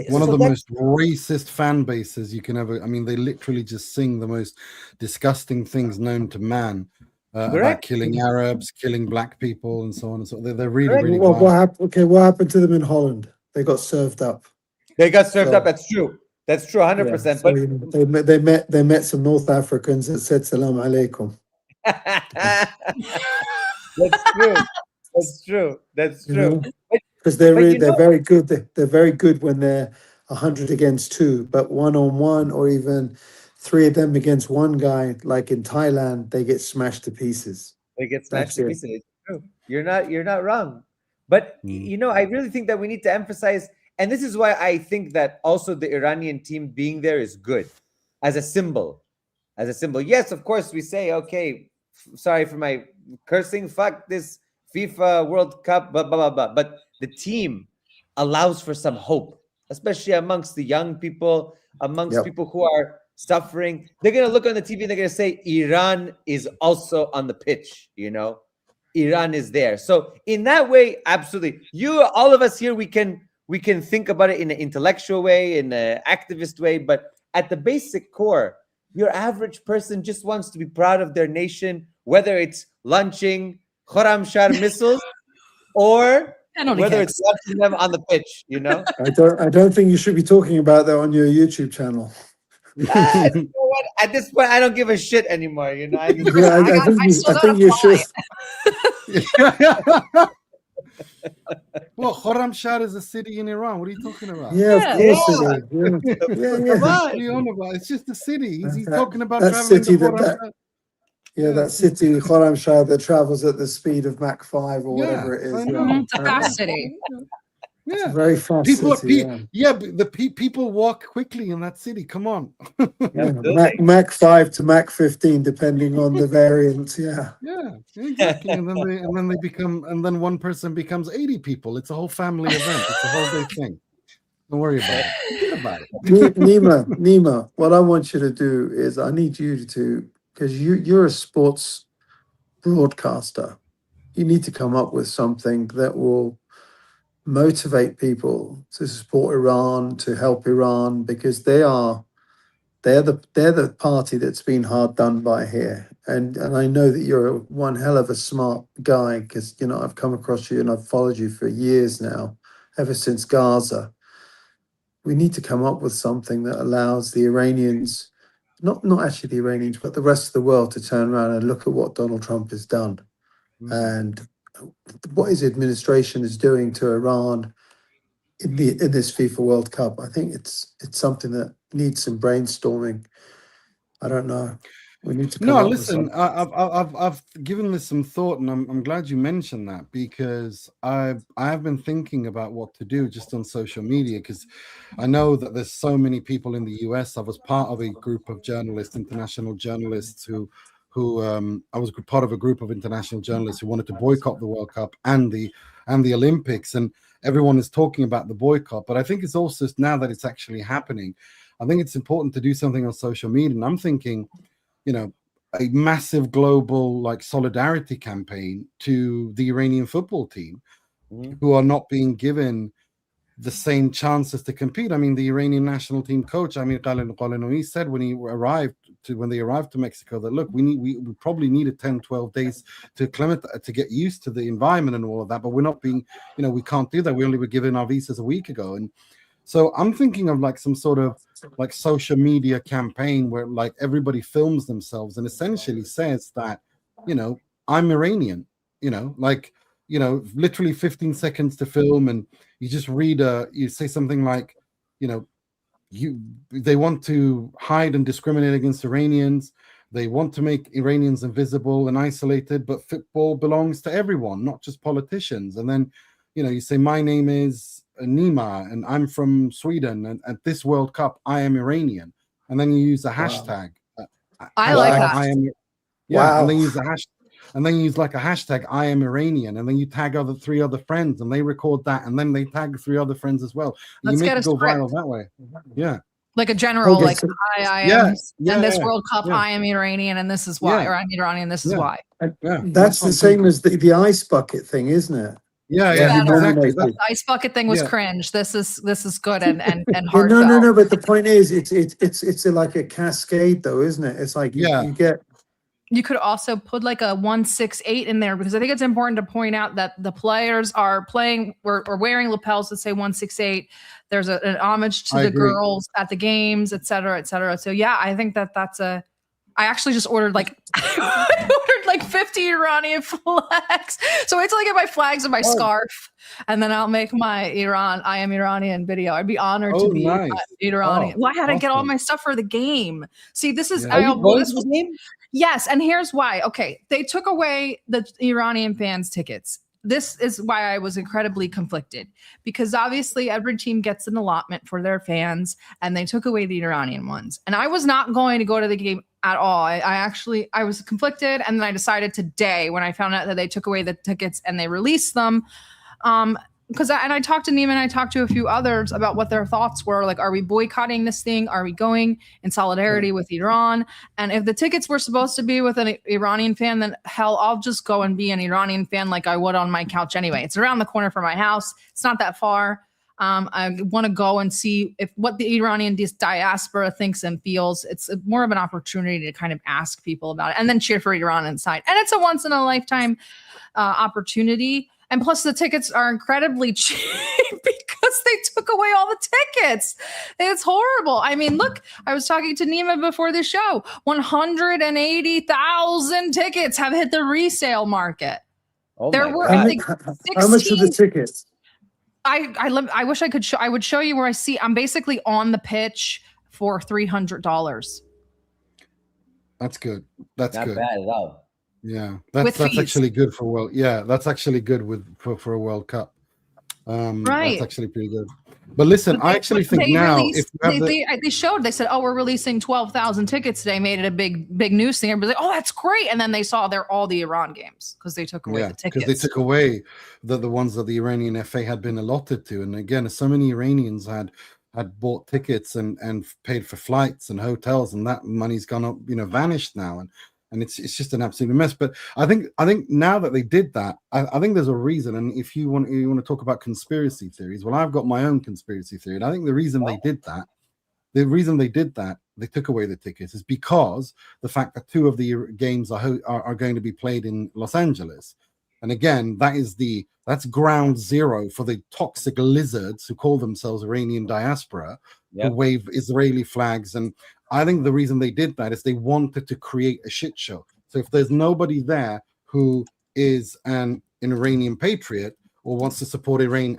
One of the most racist fan bases you can ever. I mean, they literally just sing the most disgusting things known to man about killing Arabs, killing black people, and so on and so on. They're really. What happened to them in Holland? They got served up. They got served up. That's true. 100%. But they met some North Africans that said "Salam alaikum." That's true. Because they're very good. They're very good when they're 100 against 2, but 1-on-1 or even 3 of them against one guy, like in Thailand, they get smashed to pieces. It's true. You're not wrong. But you know, I really think that we need to emphasize. And this is why I think that also the Iranian team being there is good as a symbol. Yes, of course, we say, okay, sorry for my cursing, fuck this FIFA World Cup, blah, blah, blah. But the team allows for some hope, especially amongst the young people, amongst people who are suffering. They're going to look on the TV and they're going to say, Iran is also on the pitch, you know? Iran is there. So in that way, absolutely. All of us here, we can think about it in an intellectual way, in an activist way, but at the basic core, your average person just wants to be proud of their nation, whether it's lunching, Khorramshahr missiles, or Penalty whether kicks. it's watching them on the pitch, you know? I don't think you should be talking about that on your YouTube channel. You know what? At this point, I don't give a shit anymore, you know? I think you should. Well, Khorramshahr is a city in Iran. What are you talking about? Yeah, of course it is. What are you on about? It's just a city. He's talking about that traveling city to Khorramshahr. that city, Khorramshahr, that travels at the speed of Mach 5 or whatever it is. It's a fast city. It's a very fast city. People walk quickly in that city. Come on. Mach 5 to Mach 15, depending on the variant. Yeah, exactly. And then one person becomes 80 people. It's a whole family event. It's a whole big thing. Don't worry about it. Forget about it. Nima, what I want you to do is I need you to, because you're a sports broadcaster, you need to come up with something that will motivate people to support Iran, to help Iran, because they're the party that's been hard done by here. And I know that you're one hell of a smart guy, because I've come across you and I've followed you for years now, ever since Gaza. We need to come up with something that allows the Iranians, not actually the Iranians, but the rest of the world, to turn around and look at what Donald Trump has done and what his administration is doing to Iran in this FIFA World Cup. I think it's something that needs some brainstorming. I don't know. We need to come up with something. I've given this some thought, and I'm glad you mentioned that, because I've been thinking about what to do just on social media, because I know that there's so many people in the US. I was part of a group of journalists, international journalists, who I was part of a group of international journalists who wanted to boycott the World Cup and the Olympics, and everyone is talking about the boycott. But I think it's also, now that it's actually happening, I think it's important to do something on social media. And I'm thinking, a massive global solidarity campaign to the Iranian football team, who are not being given the same chances to compete. I mean, the Iranian national team coach, Amir Qalenoui, said when they arrived to Mexico that, look, we probably needed 10, 12 days to get used to the environment and all of that, but we're not being, we can't do that. We only were given our visas a week ago. And so I'm thinking of some sort of social media campaign where everybody films themselves and essentially says that, I'm Iranian, literally 15 seconds to film, and you just read you say something like, they want to hide and discriminate against Iranians. They want to make Iranians invisible and isolated, but football belongs to everyone, not just politicians. And then, you say, my name is Nima, and I'm from Sweden, and at this World Cup, I am Iranian. And then you use a hashtag. I like that. And then use the hashtag. And then you use a hashtag, I am Iranian, and then you tag three other friends, and they record that, and then they tag 3 other friends as well. You make it go viral that way. Yeah. Like a general, I am, and this World Cup, I am Iranian, and this is why, or I'm Iranian, this is why. That's the same as the ice bucket thing, isn't it? Yeah, exactly. The ice bucket thing was cringe. This is good and heartfelt. No. But the point is, it's like a cascade, though, isn't it? It's like you get. You could also put a 168 in there, because I think it's important to point out that the players are playing or wearing lapels that say 168. There's an homage to the girls at the games, et cetera, et cetera. So yeah, I think that's I actually just ordered I ordered 50 Iranian flags. So wait till I get my flags and my scarf, and then I'll make my I am Iranian video. I'd be honored to be Iranian. Well, I had to get all my stuff for the game. See, this is the game? Yes, and here's why. Okay, they took away the Iranian fans' tickets. This is why I was incredibly conflicted, because obviously every team gets an allotment for their fans, and they took away the Iranian ones. And I was not going to go to the game at all. I was conflicted, and then I decided today, when I found out that they took away the tickets and they released them, because I talked to Nima and I talked to a few others about what their thoughts were. Are we boycotting this thing? Are we going in solidarity with Iran? And if the tickets were supposed to be with an Iranian fan, then hell, I'll just go and be an Iranian fan like I would on my couch anyway. It's around the corner from my house. It's not that far. I want to go and see what the Iranian diaspora thinks and feels. It's more of an opportunity to kind of ask people about it and then cheer for Iran inside. And it's a once in a lifetime opportunity. And plus the tickets are incredibly cheap because they took away all the tickets. It's horrible. I mean, look, I was talking to Nima before the show. 180,000 tickets have hit the resale market. Oh there were, God. I think, 16. How much are the tickets? I wish I could I would show you where I see. I'm basically on the pitch for $300. That's good. That's Not good. bad at all. Yeah, that's actually good for world. Yeah, that's actually good for a World Cup. Right. That's actually pretty good. But listen, I actually think now if they showed, they said, "Oh, we're releasing 12,000 tickets today." Made it a big news thing. Everybody's like, "Oh, that's great!" And then they saw all the Iran games because they took away the tickets. Because they took away the ones that the Iranian FA had been allotted to, and again, so many Iranians had bought tickets and paid for flights and hotels, and that money's gone up, vanished now, and it's just an absolute mess. But I think now that they did that, I think there's a reason. And if you want to talk about conspiracy theories, well, I've got my own conspiracy theory. And I think the reason they did that, they took away the tickets, is because the fact that 2 of the games are going to be played in Los Angeles. And again, that's ground zero for the toxic lizards who call themselves Iranian diaspora, who wave Israeli flags. And I think the reason they did that is they wanted to create a shit show. So if there's nobody there who is an Iranian patriot or wants to support Iran,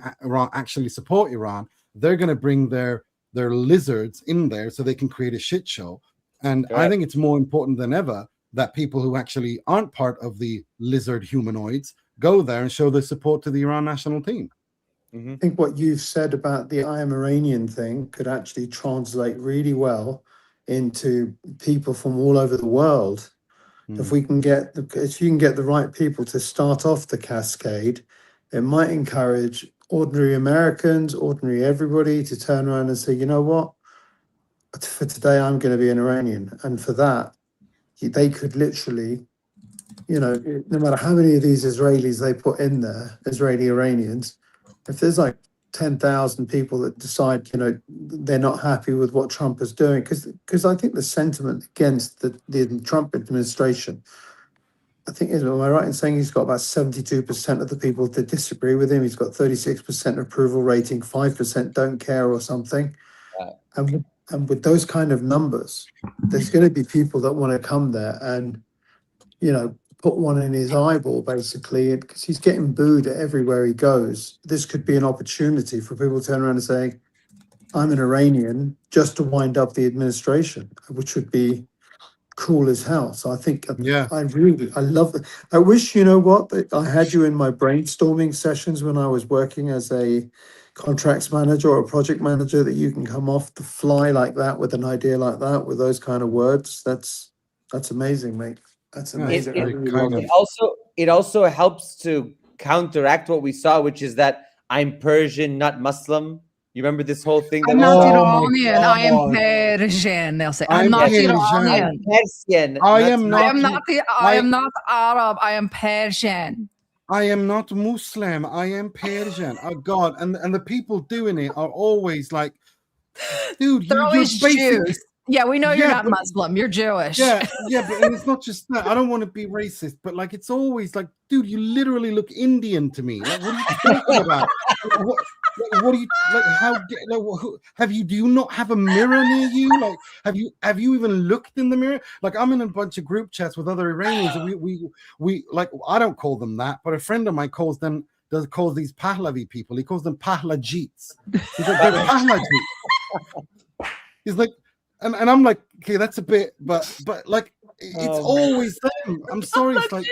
actually support Iran, they're going to bring their lizards in there so they can create a shit show. And I think it's more important than ever that people who actually aren't part of the lizard humanoids go there and show their support to the Iran national team. I think what you've said about the I am Iranian thing could actually translate really well into people from all over the world. If you can get the right people to start off the cascade, it might encourage ordinary Americans, ordinary everybody to turn around and say, you know what, for today I'm going to be an Iranian. And for that, they could literally, no matter how many of these Israelis they put in there, Israeli Iranians, if there's like 10,000 people that decide, they're not happy with what Trump is doing, because I think the sentiment against the Trump administration, I think, am I right in saying he's got about 72% of the people that disagree with him? He's got 36% approval rating, 5% don't care or something. And with those kind of numbers, there's going to be people that want to come there and, put one in his eyeball, basically, because he's getting booed everywhere he goes. This could be an opportunity for people to turn around and say, I'm an Iranian, just to wind up the administration, which would be cool as hell. So I think, I love it. I wish, that I had you in my brainstorming sessions when I was working as a contracts manager or a project manager, that you can come off the fly like that with an idea like that, with those kind of words. That's amazing, mate. That's amazing. It also helps to counteract what we saw, which is that I'm Persian, not Muslim. You remember this whole thing? I'm not Iranian. I am Persian. They'll say, I'm not Iranian. Persian. I am not Arab. I am Persian. I am not Muslim. I am Persian. Oh God! And the people doing it are always like, dude, they're always Jews. Yeah, we know you're not Muslim. You're Jewish. Yeah, but it's not just that. I don't want to be racist, but like, it's always like, dude, you literally look Indian to me. Like, what are you talking about? What do you like? Do you not have a mirror near you? Like, have you even looked in the mirror? Like, I'm in a bunch of group chats with other Iranians, and we like, I don't call them that, but a friend of mine calls these Pahlavi people. He calls them Pahlajits. He's like, they're Pahlajits. He's like. And I'm like, okay, that's a bit, but like, it's always them. I'm sorry, it's like,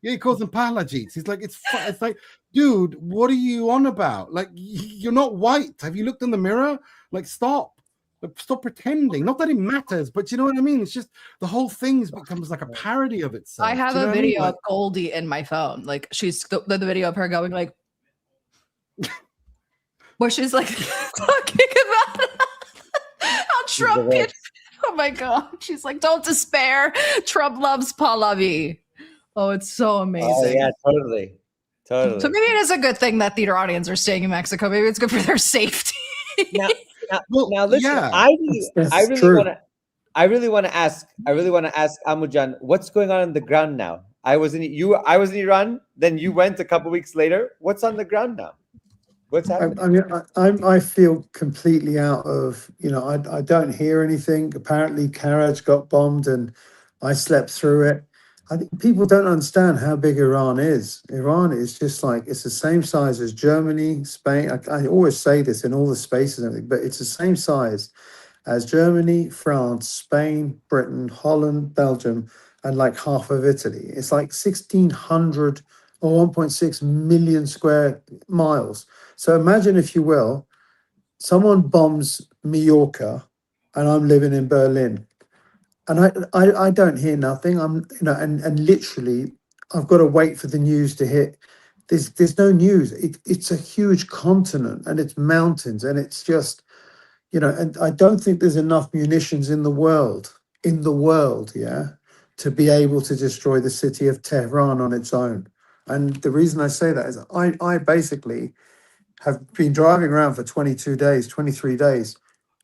he calls them Pahlajits. He's like, it's like, dude, what are you on about? Like, you're not white. Have you looked in the mirror? Like, stop pretending. Not that it matters, but you know what I mean? It's just the whole thing becomes like a parody of itself. I have a video of Goldie in my phone. Like, she's the video of her going like, where she's like talking about Trump. Oh my God. She's like, don't despair. Trump loves Pahlavi. Oh, it's so amazing. Oh, yeah, Totally. So maybe it is a good thing that the Iranians are staying in Mexico. Maybe it's good for their safety. Now, listen. yeah. I really true. want to ask Amujan, what's going on the ground now? I was in Iran. Then you went a couple weeks later. What's on the ground now? What's happening? I mean, I feel completely out of, I don't hear anything. Apparently, Karaj got bombed and I slept through it. I think people don't understand how big Iran is. Iran is just like, it's the same size as Germany, Spain. I always say this in all the spaces and everything, but it's the same size as Germany, France, Spain, Britain, Holland, Belgium, and like half of Italy. It's like 1,600 or 1.6 million square miles. So imagine, if you will, someone bombs Mallorca and I'm living in Berlin. And I don't hear nothing. And literally I've got to wait for the news to hit. There's no news. It's a huge continent and it's mountains and it's just, and I don't think there's enough munitions in the world, yeah, to be able to destroy the city of Tehran on its own. And the reason I say that is I basically have been driving around for 23 days,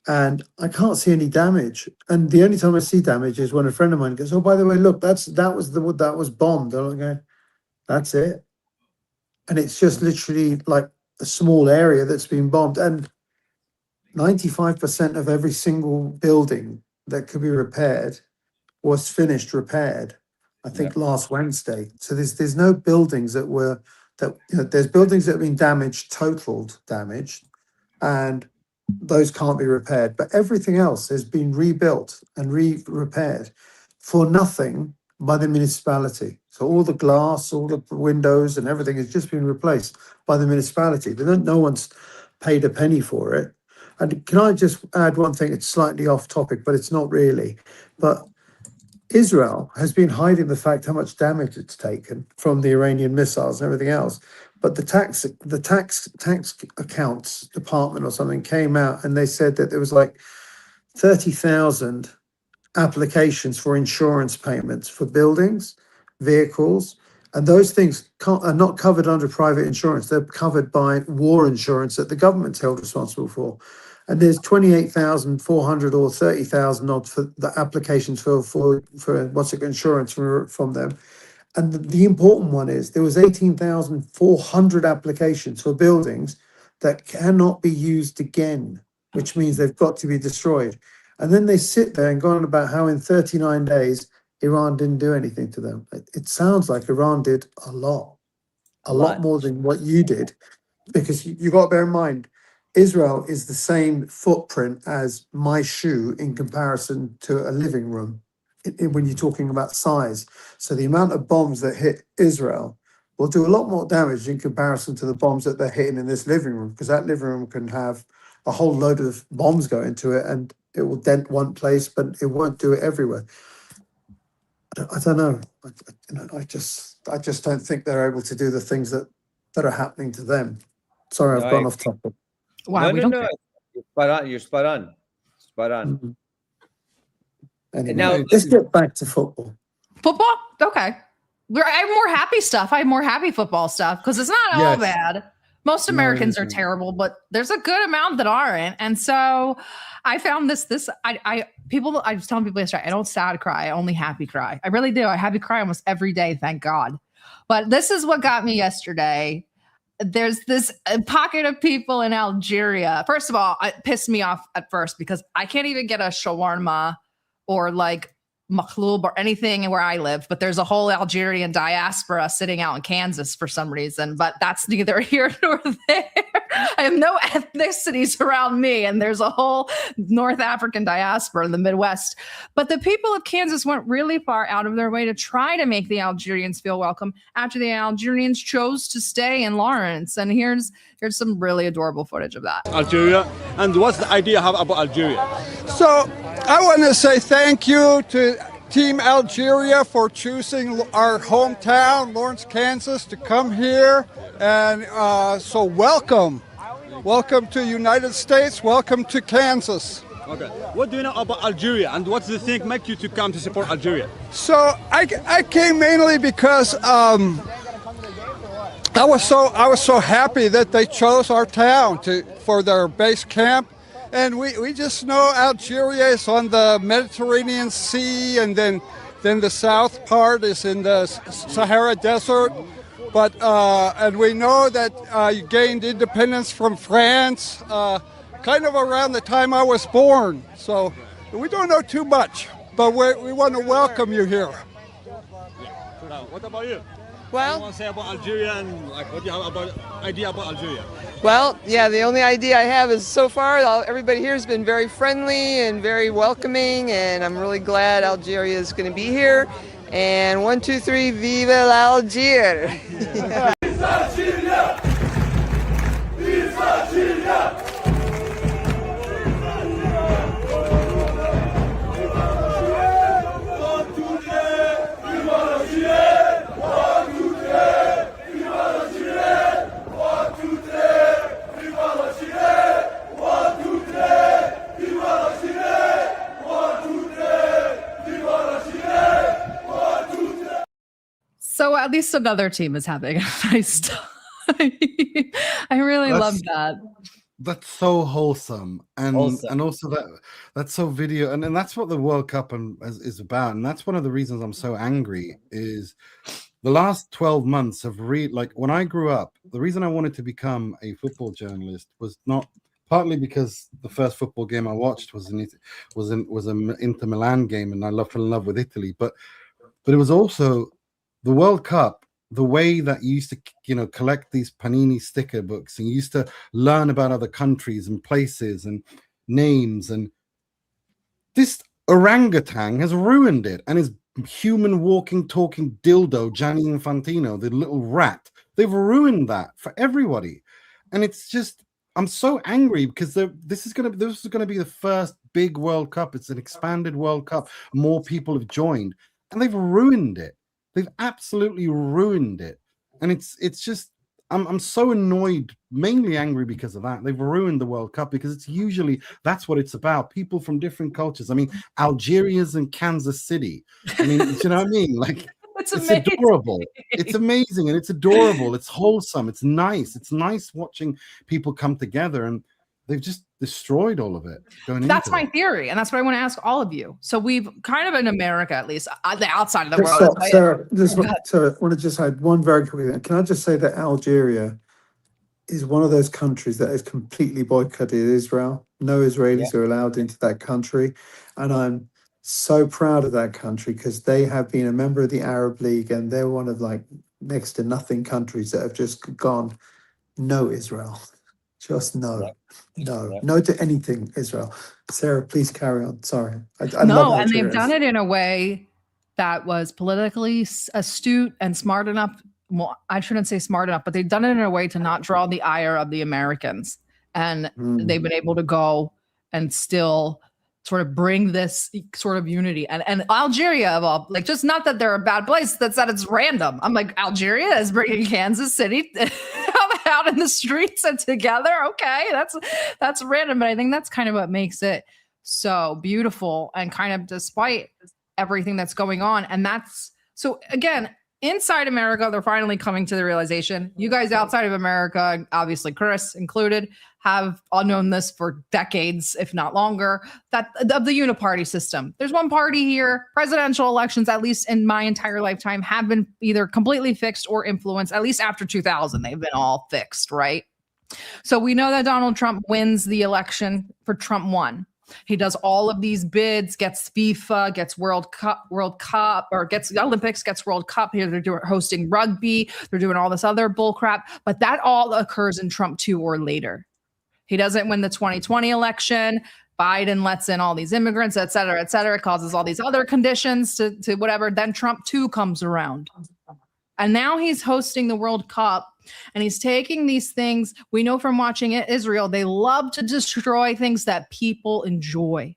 and I can't see any damage. And the only time I see damage is when a friend of mine goes, "Oh, by the way, look, that was bombed." I'm going, "That's it." And it's just literally like a small area that's been bombed. And 95% of every single building that could be repaired was finished repaired, I think, last Wednesday. So there's no buildings there's buildings that have been damaged, damaged, and those can't be repaired. But everything else has been rebuilt and repaired for nothing by the municipality. So all the glass, all the windows and everything has just been replaced by the municipality. No one's paid a penny for it. And can I just add one thing? It's slightly off topic, but it's not really. But Israel has been hiding the fact how much damage it's taken from the Iranian missiles and everything else. But the tax accounts department or something came out and they said that there was like 30,000 applications for insurance payments for buildings, vehicles, and those things are not covered under private insurance. They're covered by war insurance that the government's held responsible for. And there's 28,400 or 30,000 odd for the applications for insurance from them. And the important one is there was 18,400 applications for buildings that cannot be used again, which means they've got to be destroyed. And then they sit there and go on about how in 39 days, Iran didn't do anything to them. It sounds like Iran did a lot more than what you did, because you got to bear in mind, Israel is the same footprint as my shoe in comparison to a living room when you're talking about size. So the amount of bombs that hit Israel will do a lot more damage in comparison to the bombs that they're hitting in this living room, because that living room can have a whole load of bombs go into it and it will dent one place, but it won't do it everywhere. I don't know. I just don't think they're able to do the things that are happening to them. Sorry, I've gone off topic. Wow, no. You're spot on. Mm-hmm. Anyway, now let's get back to football. Football? Okay. I have more happy stuff. I have more happy football stuff because it's not all bad. Most Americans are terrible, but there's a good amount that aren't. And so I found I was telling people yesterday, I don't sad cry, I only happy cry. I really do. I happy cry almost every day, thank God. But this is what got me yesterday. There's this pocket of people in Algeria. First of all, it pissed me off at first because I can't even get a shawarma or like makhlub or anything where I live, but there's a whole Algerian diaspora sitting out in Kansas for some reason, but that's neither here nor there. I have no ethnicities around me, and there's a whole North African diaspora in the Midwest. But the people of Kansas went really far out of their way to try to make the Algerians feel welcome after the Algerians chose to stay in Lawrence. And here's some really adorable footage of that. Algeria, and what's the idea about Algeria? So I want to say thank you to Team Algeria for choosing our hometown, Lawrence, Kansas, to come here. And so welcome to United States, welcome to Kansas. Okay. What do you know about Algeria, and what's the thing make you to come to support Algeria? So I came mainly because I was so happy that they chose our town for their base camp. And we just know Algeria is on the Mediterranean Sea, and then the south part is in the Sahara Desert. But and we know that you gained independence from France kind of around the time I was born. So we don't know too much, but we want to welcome you here. What about you? Well, what do you want to say about Algeria, and like, what do you have idea about Algeria? Well, yeah, the only idea I have is so far everybody here has been very friendly and very welcoming, and I'm really glad Algeria is going to be here. And 1, 2, 3, vive l'Algérie! So at least another team is having a nice time. I really love that. That's so wholesome, and also that's so video, and that's what the World Cup is about, and that's one of the reasons I'm so angry. Is the last 12 months have like when I grew up, the reason I wanted to become a football journalist was not partly because the first football game I watched was an Inter Milan game, and I fell in love with Italy, but it was also the World Cup, the way that you used to, collect these Panini sticker books, and you used to learn about other countries and places and names, and this orangutan has ruined it, and his human walking, talking dildo, Gianni Infantino, the little rat, they've ruined that for everybody. And it's just, I'm so angry because this is going to be the first big World Cup. It's an expanded World Cup. More people have joined, and they've ruined it. They've absolutely ruined it. And it's just, I'm so annoyed, mainly angry because of that. They've ruined the World Cup because it's usually, that's what it's about. People from different cultures. I mean, Algeria's in Kansas City. I mean, do you know what I mean? Like, it's adorable. It's amazing, and it's adorable. It's wholesome. It's nice. It's nice watching people come together, and they've just destroyed all of it. That's my theory, and that's what I want to ask all of you. So we've kind of in America, at least the outside of the world. Sarah, I want to just add one very quick thing. Can I just say that Algeria is one of those countries that has completely boycotted Israel. No Israelis are allowed into that country, and I'm so proud of that country because they have been a member of the Arab League, and they're one of like next to nothing countries that have just gone no Israel. Just no to anything, Israel. Sarah, please carry on. Sorry. I love and they've done it in a way that was politically astute and smart enough. Well, I shouldn't say smart enough, but they've done it in a way to not draw the ire of the Americans. And they've been able to go and still sort of bring this sort of unity. And Algeria, of all, like, just not that they're a bad place, that's that it's random. I'm like, Algeria is bringing Kansas City out in the streets and together. Okay, that's random, but I think that's kind of what makes it so beautiful, and kind of despite everything that's going on. And that's, so again, inside America, they're finally coming to the realization. You guys outside of America, obviously Chris included, have all known this for decades, if not longer, that of the uniparty system. There's one party here. Presidential elections, at least in my entire lifetime, have been either completely fixed or influenced. At least after 2000, they've been all fixed, right? So we know that Donald Trump wins the election for Trump 1. He does all of these bids, gets FIFA, gets World Cup, or gets the Olympics, gets World Cup. Here they're hosting rugby. They're doing all this other bull crap. But that all occurs in Trump 2 or later. He doesn't win the 2020 election. Biden lets in all these immigrants, et cetera, causes all these other conditions to whatever. Then Trump 2 comes around. And now he's hosting the World Cup, and he's taking these things. We know from watching Israel, they love to destroy things that people enjoy.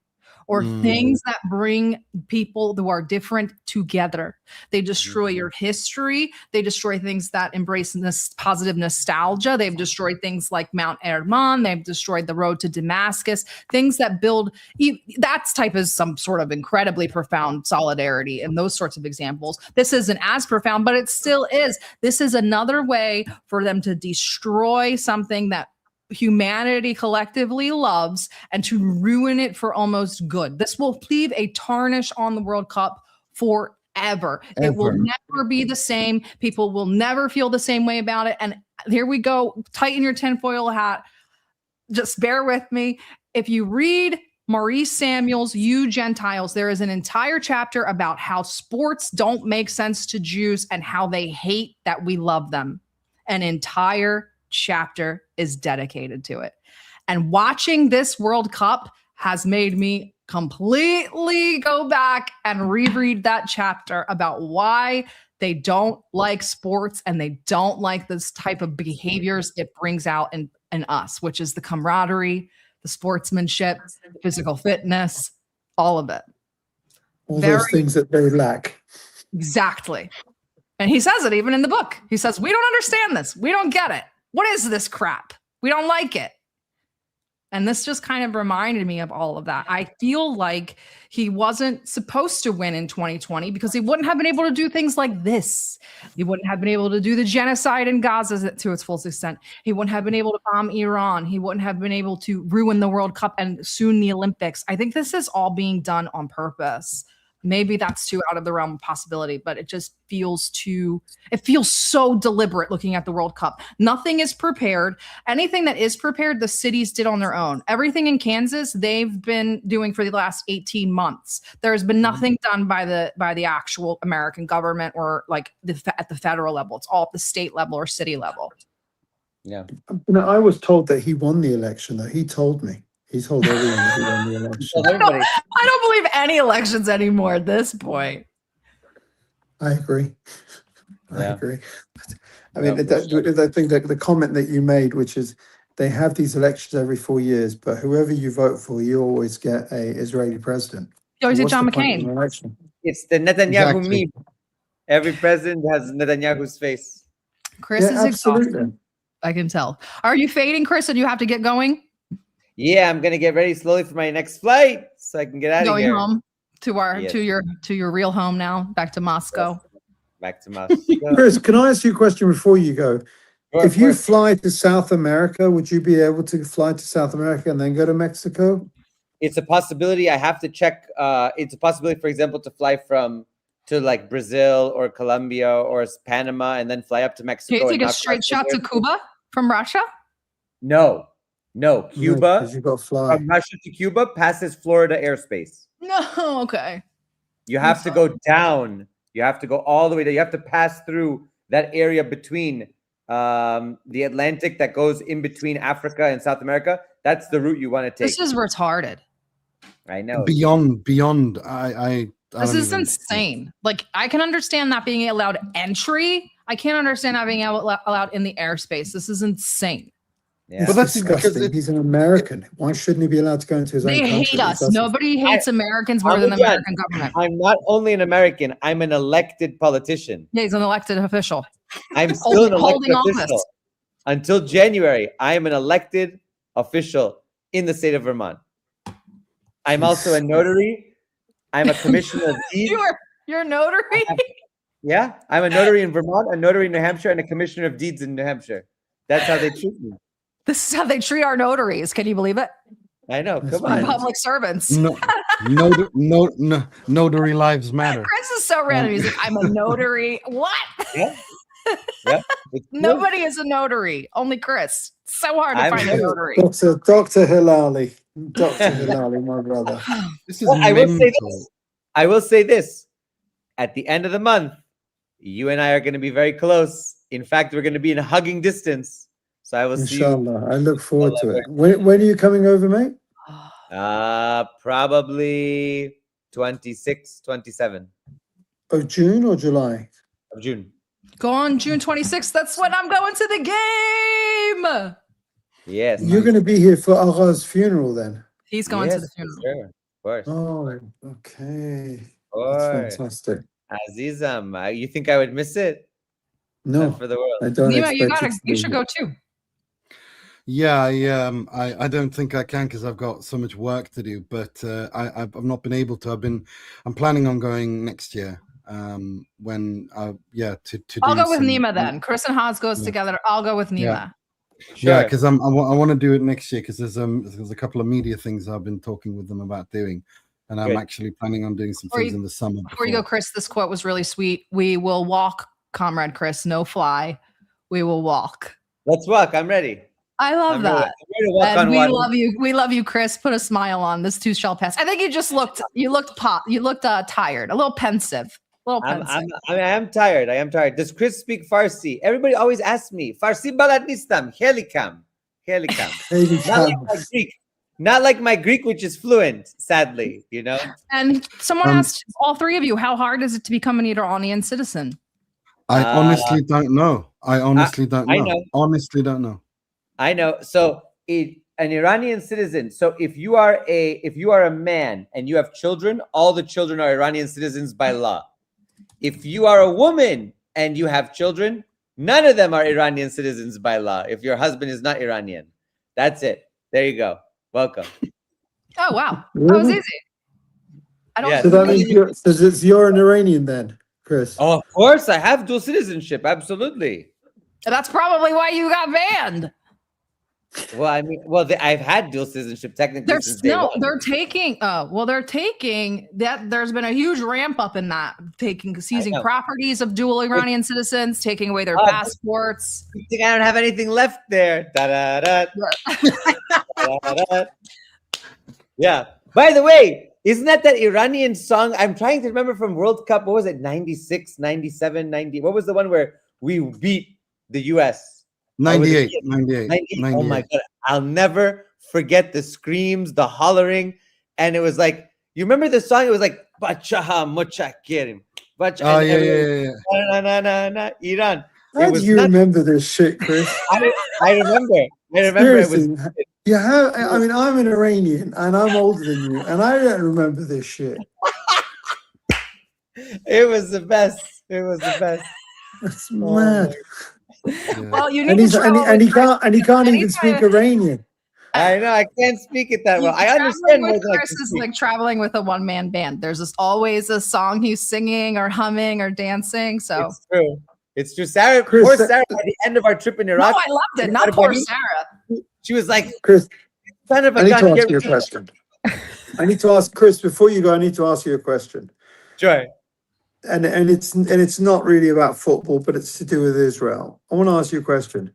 or things that bring people who are different together. They destroy your history. They destroy things that embrace this positive nostalgia. They've destroyed things like Mount Hermon. They've destroyed the road to Damascus, things that build, that type is some sort of incredibly profound solidarity and those sorts of examples. This isn't as profound, but it still is. This is another way for them to destroy something that humanity collectively loves and to ruin it for almost good. This will leave a tarnish on the World Cup forever. It will never be the same. People will never feel the same way about it. And here we go. Tighten your tinfoil hat. Just bear with me. If you read Maurice Samuel's You Gentiles, there is an entire chapter about how sports don't make sense to Jews and how they hate that we love them. An entire chapter is dedicated to it. And watching this World Cup has made me completely go back and reread that chapter about why they don't like sports and they don't like this type of behaviors it brings out in us, which is the camaraderie, the sportsmanship, physical fitness, all of it. All those things that they lack. Exactly. And he says it even in the book. He says, we don't understand this. We don't get it. What is this crap? We don't like it. And this just kind of reminded me of all of that. I feel like he wasn't supposed to win in 2020 because he wouldn't have been able to do things like this. He wouldn't have been able to do the genocide in Gaza to its full extent. He wouldn't have been able to bomb Iran. He wouldn't have been able to ruin the World Cup and soon the Olympics. I think this is all being done on purpose. Maybe that's too out of the realm of possibility, but it just feels so deliberate looking at the World Cup. Nothing is prepared. Anything that is prepared, the cities did on their own. Everything in Kansas, they've been doing for the last 18 months. There's been nothing done by the actual American government or like at the federal level. It's all at the state level or city level. Yeah. I was told that he won the election, though. He told me. He told everyone that he won the election. I don't believe any elections anymore at this point. I agree. I agree. I mean, I think that the comment that you made, which is they have these elections every 4 years, but whoever you vote for, you always get a Israeli president. You always get John McCain. It's the Netanyahu meme. Every president has Netanyahu's face. Chris is exhausted. I can tell. Are you fading, Chris, and you have to get going? Yeah, I'm gonna get ready slowly for my next flight so I can get out of here. Going home to your real home now, back to Moscow. Back to Moscow. Chris, can I ask you a question before you go? Sure, if you fly to South America, would you be able to fly to South America and then go to Mexico? It's a possibility. I have to check. It's a possibility, for example, to fly to like Brazil or Colombia or Panama and then fly up to Mexico. Can you take a straight shot to Cuba from Russia? No, Cuba. You got to fly from Russia to Cuba passes Florida airspace. No, okay. You have to go down. You have to go all the way down. You have to pass through that area between the Atlantic that goes in between Africa and South America. That's the route you want to take. This is retarded. I know. Beyond. This is insane. Like, I can understand not being allowed entry. I can't understand not being allowed in the airspace. This is insane. Yeah. But that's disgusting. He's an American. Why shouldn't he be allowed to go into his own country? They hate us. Nobody hates Americans more than the American government. I'm not only an American, I'm an elected politician. Yeah, he's an elected official. I'm still an elected official. Until January, I am an elected official in the state of Vermont. I'm also a notary. I'm a commissioner of deeds. You're a notary? Yeah, I'm a notary in Vermont, a notary in New Hampshire, and a commissioner of deeds in New Hampshire. That's how they treat me. This is how they treat our notaries. Can you believe it? I know. Come on. on. Public servants. Notary lives matter. Chris is so random. He's like, I'm a notary. What? Yeah. Nobody is a notary. Only Chris. So hard to find a notary. Dr. Hilali. Dr. Hilali, my brother. This is I will say this. At the end of the month, you and I are going to be very close. In fact, we're going to be in hugging distance. So I will see you. Inshallah. I look forward to it. When are you coming over, mate? Probably 26, 27. Of June or July? Of June. Go on June 26th. That's when I'm going to the game. Yes. You're going to be here for Agha's funeral then? He's going to the funeral. Sure. course. Oh, okay. Of That's course. fantastic. Azizam, you think I would miss it? No, Not for the world. I don't Nima, expect you should go too. Yeah, I don't think I can because I've got so much work to do. But I've not been able to. I'm planning on going next year. When to I'll do go with some, Nima then. Chris and Hans goes together. I'll go with Nima. Yeah. Sure. Yeah, because I want to do it next year because there's a couple of media things I've been talking with them about doing, and I'm actually planning on doing some things in the summer. Before you go, Chris, this quote was really sweet. We will walk, Comrade Chris, no fly. We will walk. Let's walk. I'm ready. I love that. Ready to walk And on we water. love you. We love you, Chris. Put a smile on. This too shall pass. I think you looked tired, a little pensive. I am tired. I am tired. Does Chris speak Farsi? Everybody always asks me. Farsi balad nistam. Helikam. Not like my Greek. Not like my Greek, which is fluent, sadly, you know? And someone asked all three of you, how hard is it to become an Iranian citizen? I honestly don't know. I honestly don't know. I know. Honestly don't know. I know. So an Iranian citizen. So if you are a man and you have children, all the children are Iranian citizens by law. If you are a woman and you have children, none of them are Iranian citizens by law. If your husband is not Iranian, that's it. There you go. Welcome. Oh wow, that was easy. I don't. Yeah. So that means you're an Iranian then, Chris? Oh, of course, I have dual citizenship. Absolutely. That's probably why you got banned. Well, I mean, I've had dual citizenship technically. They're taking that. There's been a huge ramp up in that, seizing properties of dual Iranian citizens, taking away their passports. You think I don't have anything left there? Yeah. By the way, isn't that Iranian song? I'm trying to remember from World Cup. What was it? 96, 97, 90. What was the one where we beat the US? 98. Oh my God. I'll never forget the screams, the hollering. And it was like, you remember the song? It was like, Bachaha Mochakirim. Oh, yeah. Iran. How do you remember this shit, Chris? I remember. Seriously, I mean, I'm an Iranian and I'm older than you, and I don't remember this shit. It was the best. That's mad. Yeah. Well, you need and he can't even speak Iranian. I know, I can't speak it that well. I understand. Chris is like traveling with a one-man band. There's always a song he's singing or humming or dancing. So it's true. Sarah, poor Sarah, at the end of our trip in Iraq. No, I loved it. Not poor Sarah. She was like, Chris, son of a I need gun, to ask you a question. I need to ask Chris before you go. I need to ask you a question. Sure. And it's not really about football, but it's to do with Israel. I want to ask you a question.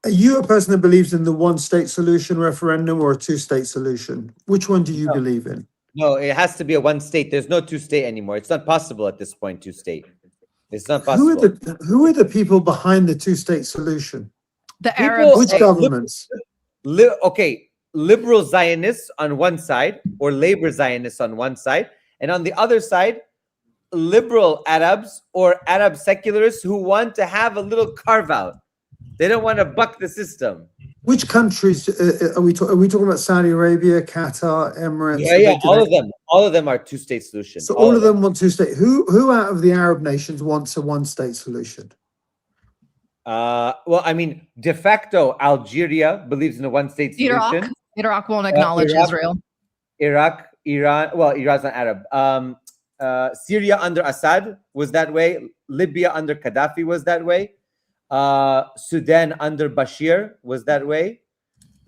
Are you a person that believes in the one-state solution referendum or a two-state solution? Which one do you believe in? No, it has to be a one-state. There's no two-state anymore. It's not possible at this point, two-state. It's not possible. Who are the people behind the two-state solution? The Arabs. Which governments? Liberal Zionists on one side, or labor Zionists on one side, and on the other side, liberal Arabs or Arab secularists who want to have a little carve-out. They don't want to buck the system. Which countries are we talking? Are we talking about Saudi Arabia, Qatar, Emirates? Yeah, all of them. All of them are two-state solutions. So all of them want two-state. Who out of the Arab nations wants a one-state solution? Well, I mean, de facto, Algeria believes in a one-state solution. Iraq won't acknowledge Israel. Iraq, Iran. Well, Iran's not Arab. Syria under Assad was that way. Libya under Gaddafi was that way. Sudan under Bashir was that way.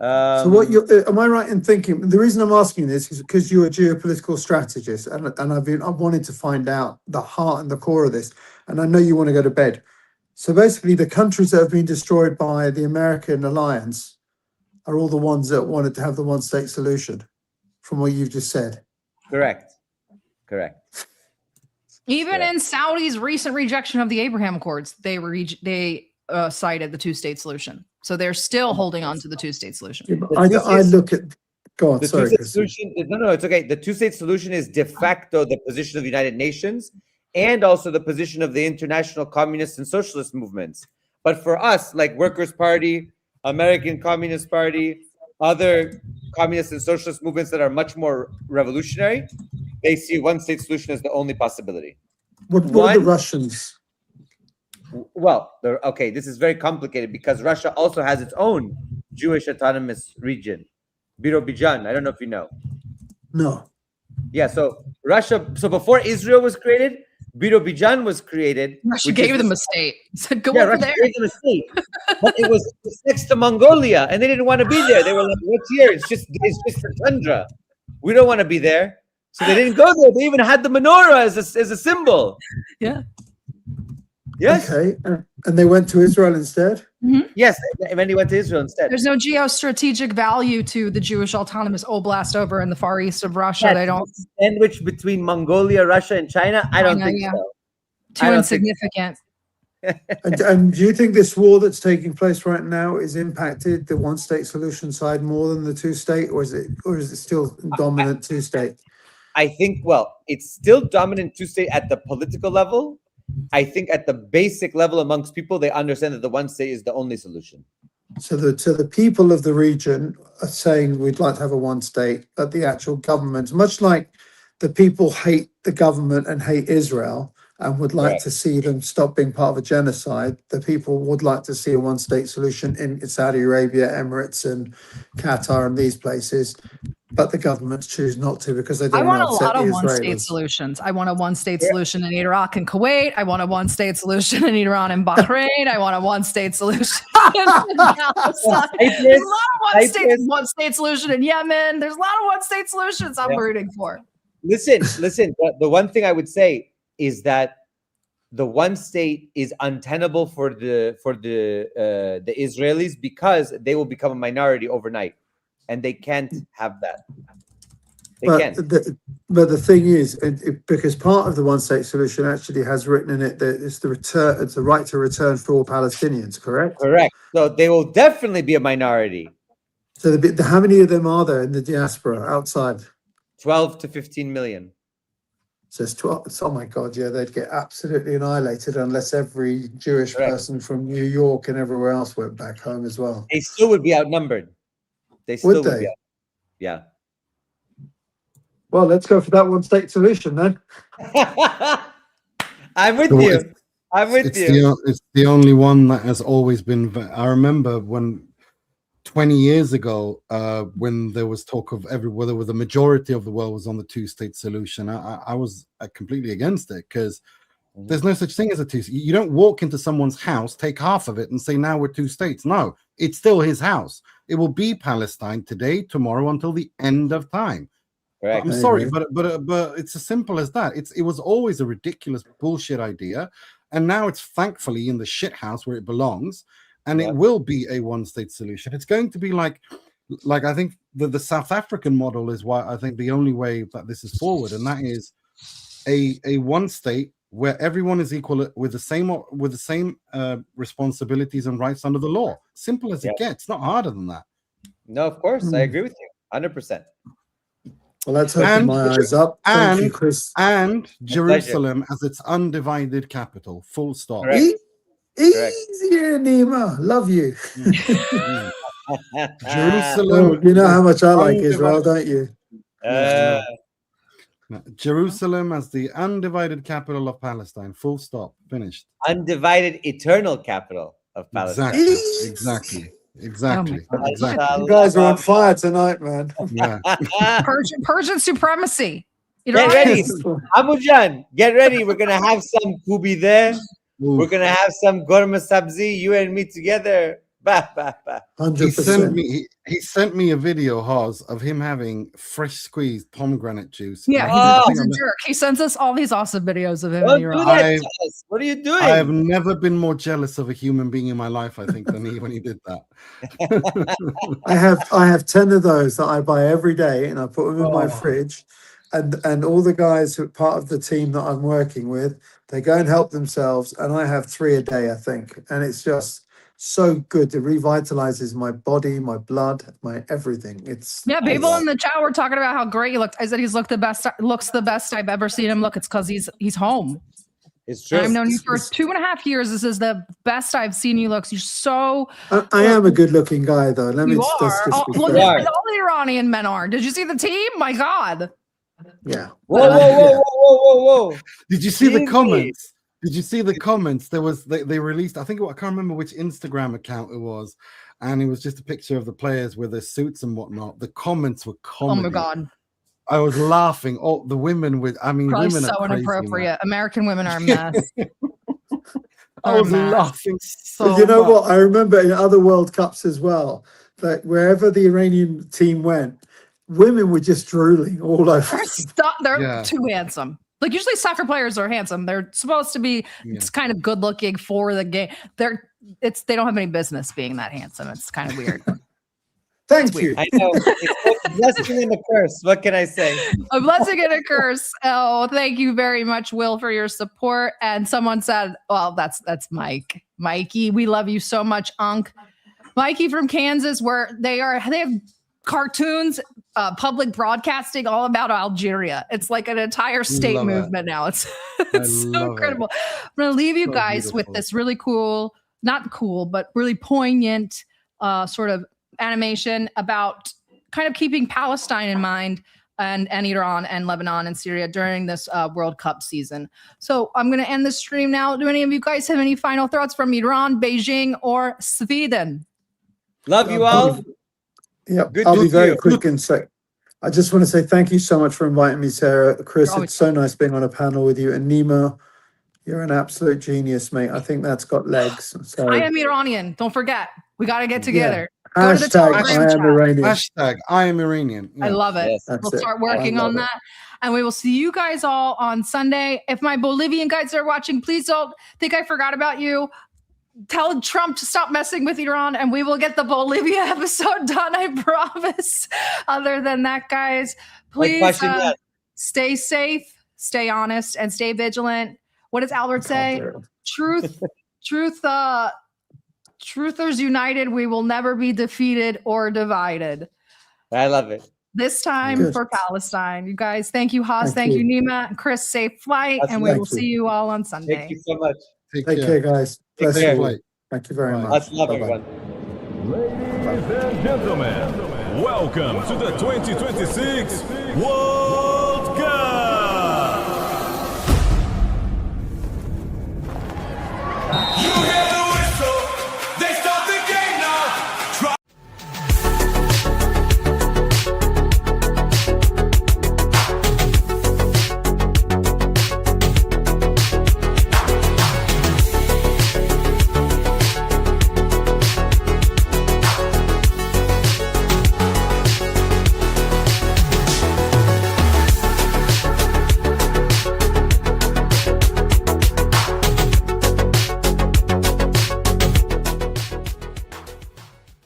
So what am I right in thinking? The reason I'm asking this is because you're a geopolitical strategist, and I've wanted to find out the heart and the core of this, and I know you want to go to bed. So basically, the countries that have been destroyed by the American alliance are all the ones that wanted to have the one-state solution, from what you've just said. Correct. Even in Saudi's recent rejection of the Abraham Accords, they cited the two-state solution. So they're still holding on to the two-state solution. I look at. Go on. The Sorry. two-state solution. No, it's okay. The two-state solution is de facto the position of the United Nations and also the position of the international communist and socialist movements. But for us, like Workers' Party, American Communist Party, other communist and socialist movements that are much more revolutionary, they see one-state solution as the only possibility. What are the Russians? Well, okay, this is very complicated because Russia also has its own Jewish autonomous region, Birobidzhan. I don't know if you know. No. Yeah, so Russia. So before Israel was created, Birobidzhan was created. Russia gave them a state. Said, go yeah, over Russia there. gave them a state, but it was next to Mongolia, and they didn't want to be there. They were like, "What's here? It's just a tundra. We don't want to be there." So they didn't go there. They even had the menorah as a symbol. Yeah. Yes. Okay. And they went to Israel instead? Mm-hmm. Yes, and then he went to Israel instead. There's no geostrategic value to the Jewish autonomous oblast over in the far east of Russia. They don't sandwich between Mongolia, Russia, and China. I don't think so. Too insignificant. And do you think this war that's taking place right now is impacted the one-state solution side more than the two-state, or is it still dominant two-state? I think, well, it's still dominant two-state at the political level. I think at the basic level amongst people, they understand that the one state is the only solution. So the people of the region are saying we'd like to have a one state, but the actual government, much like the people hate the government and hate Israel and would like to see them stop being part of a genocide, the people would like to see a one state solution in Saudi Arabia, Emirates and Qatar and these places. But the governments choose not to because they don't want to upset the Israelis. I want a lot of one-state solutions. I want a one-state solution in Iraq and Kuwait. I want a one-state solution in Iran and Bahrain. I want a one-state solution in Palestine. There's a lot of one-state solution in Yemen. There's a lot of one-state solutions I'm rooting for. Listen. The one thing I would say is that the one state is untenable for the Israelis because they will become a minority overnight. And they can't have that. But the thing is, because part of the one-state solution actually has written in it that it's the right to return for all Palestinians, correct? Correct. So they will definitely be a minority. So how many of them are there in the diaspora outside? 12 to 15 million. So it's 12. Oh my God, yeah, they'd get absolutely annihilated unless every Jewish person from New York and everywhere else went back home as well. They still would be outnumbered. They still would be. Yeah. Well, let's go for that one-state solution then. I'm with you. It's the only one that has always been. I remember when 20 years ago, when there was talk of whether the majority of the world was on the two-state solution, I was completely against it because there's no such thing as a two-state. You don't walk into someone's house, take half of it, and say now we're two states. No, it's still his house. It will be Palestine today, tomorrow, until the end of time. Correct. I'm sorry, but it's as simple as that. It was always a ridiculous bullshit idea, and now it's thankfully in the shit house where it belongs, and it will be a one-state solution. It's going to be like I think the South African model is why I think the only way that this is forward, and that is a one state where everyone is equal with the same responsibilities and rights under the law. Simple as it gets, not harder than that. No, of course, I agree with you, 100%. Well, let's open my eyes up. Thank you, Chris. And Jerusalem as its undivided capital. Full stop. Easier, Nima. Love you. Jerusalem. You know how much I like Israel, don't you? Jerusalem as the undivided capital of Palestine. Full stop. Finished. Undivided eternal capital of Palestine. Exactly. You guys are on fire tonight, man. Yeah. Persian supremacy. Get ready, Amujan. Get ready. We're gonna have some kubi there. Ooh. We're gonna have some gorma sabzi. You and me together. Bah, bah, bah. 100%. He sent me a video, Haz, of him having fresh squeezed pomegranate juice. Yeah, he's a jerk. He sends us all these awesome videos of him. What are you doing? I have never been more jealous of a human being in my life, I think, than when he did that. I have 10 of those that I buy every day, and I put them in my fridge. And all the guys who are part of the team that I'm working with, they go and help themselves, and I have 3 a day, I think, and it's just so good. It revitalizes my body, my blood, my everything. People in the chat were talking about how great he looked. I said looks the best I've ever seen him look. It's because he's home. It's true. I've known you for 2.5 years. This is the best I've seen you look. You're so. I am a good-looking guy, though. Let me You just are. be Well, fair. all the Iranian men are. Did you see the team? My God. Yeah. Whoa. Did you see the comments? Did you see the comments? There was they released, I can't remember which Instagram account it was, and it was just a picture of the players with their suits and whatnot. The comments were comedy. Oh my God. I was laughing. Oh, the women Probably women so are crazy, inappropriate. man. American women are a mess. I was laughing so But you know much. what? I remember in other World Cups as well, that wherever the Iranian team went, women were just drooling all over. They're too handsome. Like usually soccer players are handsome. They're supposed to be it's kind of good looking for the game. They don't have any business being that handsome. It's kind of weird. Thank you. I know. It's a blessing and a curse. What can I say? A blessing and a curse. Oh, thank you very much, Will, for your support. And someone said, well, that's Mike. Mikey, we love you so much, Unc. Mikey from Kansas, where they have cartoons, public broadcasting all about Algeria. It's like an entire state movement now. It's so incredible. I'm going to leave you guys with this really cool, not cool, but really poignant sort of animation about kind of keeping Palestine in mind and Iran and Lebanon and Syria during this World Cup season. So I'm going to end the stream now. Do any of you guys have any final thoughts from Iran, Beijing, or Sweden? Love you all. Yeah, Good I'll to be see very you. quick and say, I just want to say thank you so much for inviting me, Sarah. Chris, it's so nice being on a panel with you. And Nima, you're an absolute genius, mate. I think that's got legs. So I am Iranian. Don't forget. We got to get together. Yeah. Go to the Telegram I am chat. Iranian. Hashtag I am Iranian. I love it. Yes. We'll start working on that. And we will see you guys all on Sunday. If my Bolivian guys are watching, please don't think I forgot about you. Tell Trump to stop messing with Iran, and we will get the Bolivia episode done, I promise. Other than that, guys, please stay safe, stay honest, and stay vigilant. What does Albert say? Truthers united, we will never be defeated or divided. I love it. This time for Palestine. You guys, thank you, Haas. Thank you, Nima. Chris, safe flight, and we will see you all on Sunday. Thank you so much. Take care, guys. Bless you. Thank you very much. Much love, everyone. Ladies and gentlemen, welcome to the 2026 World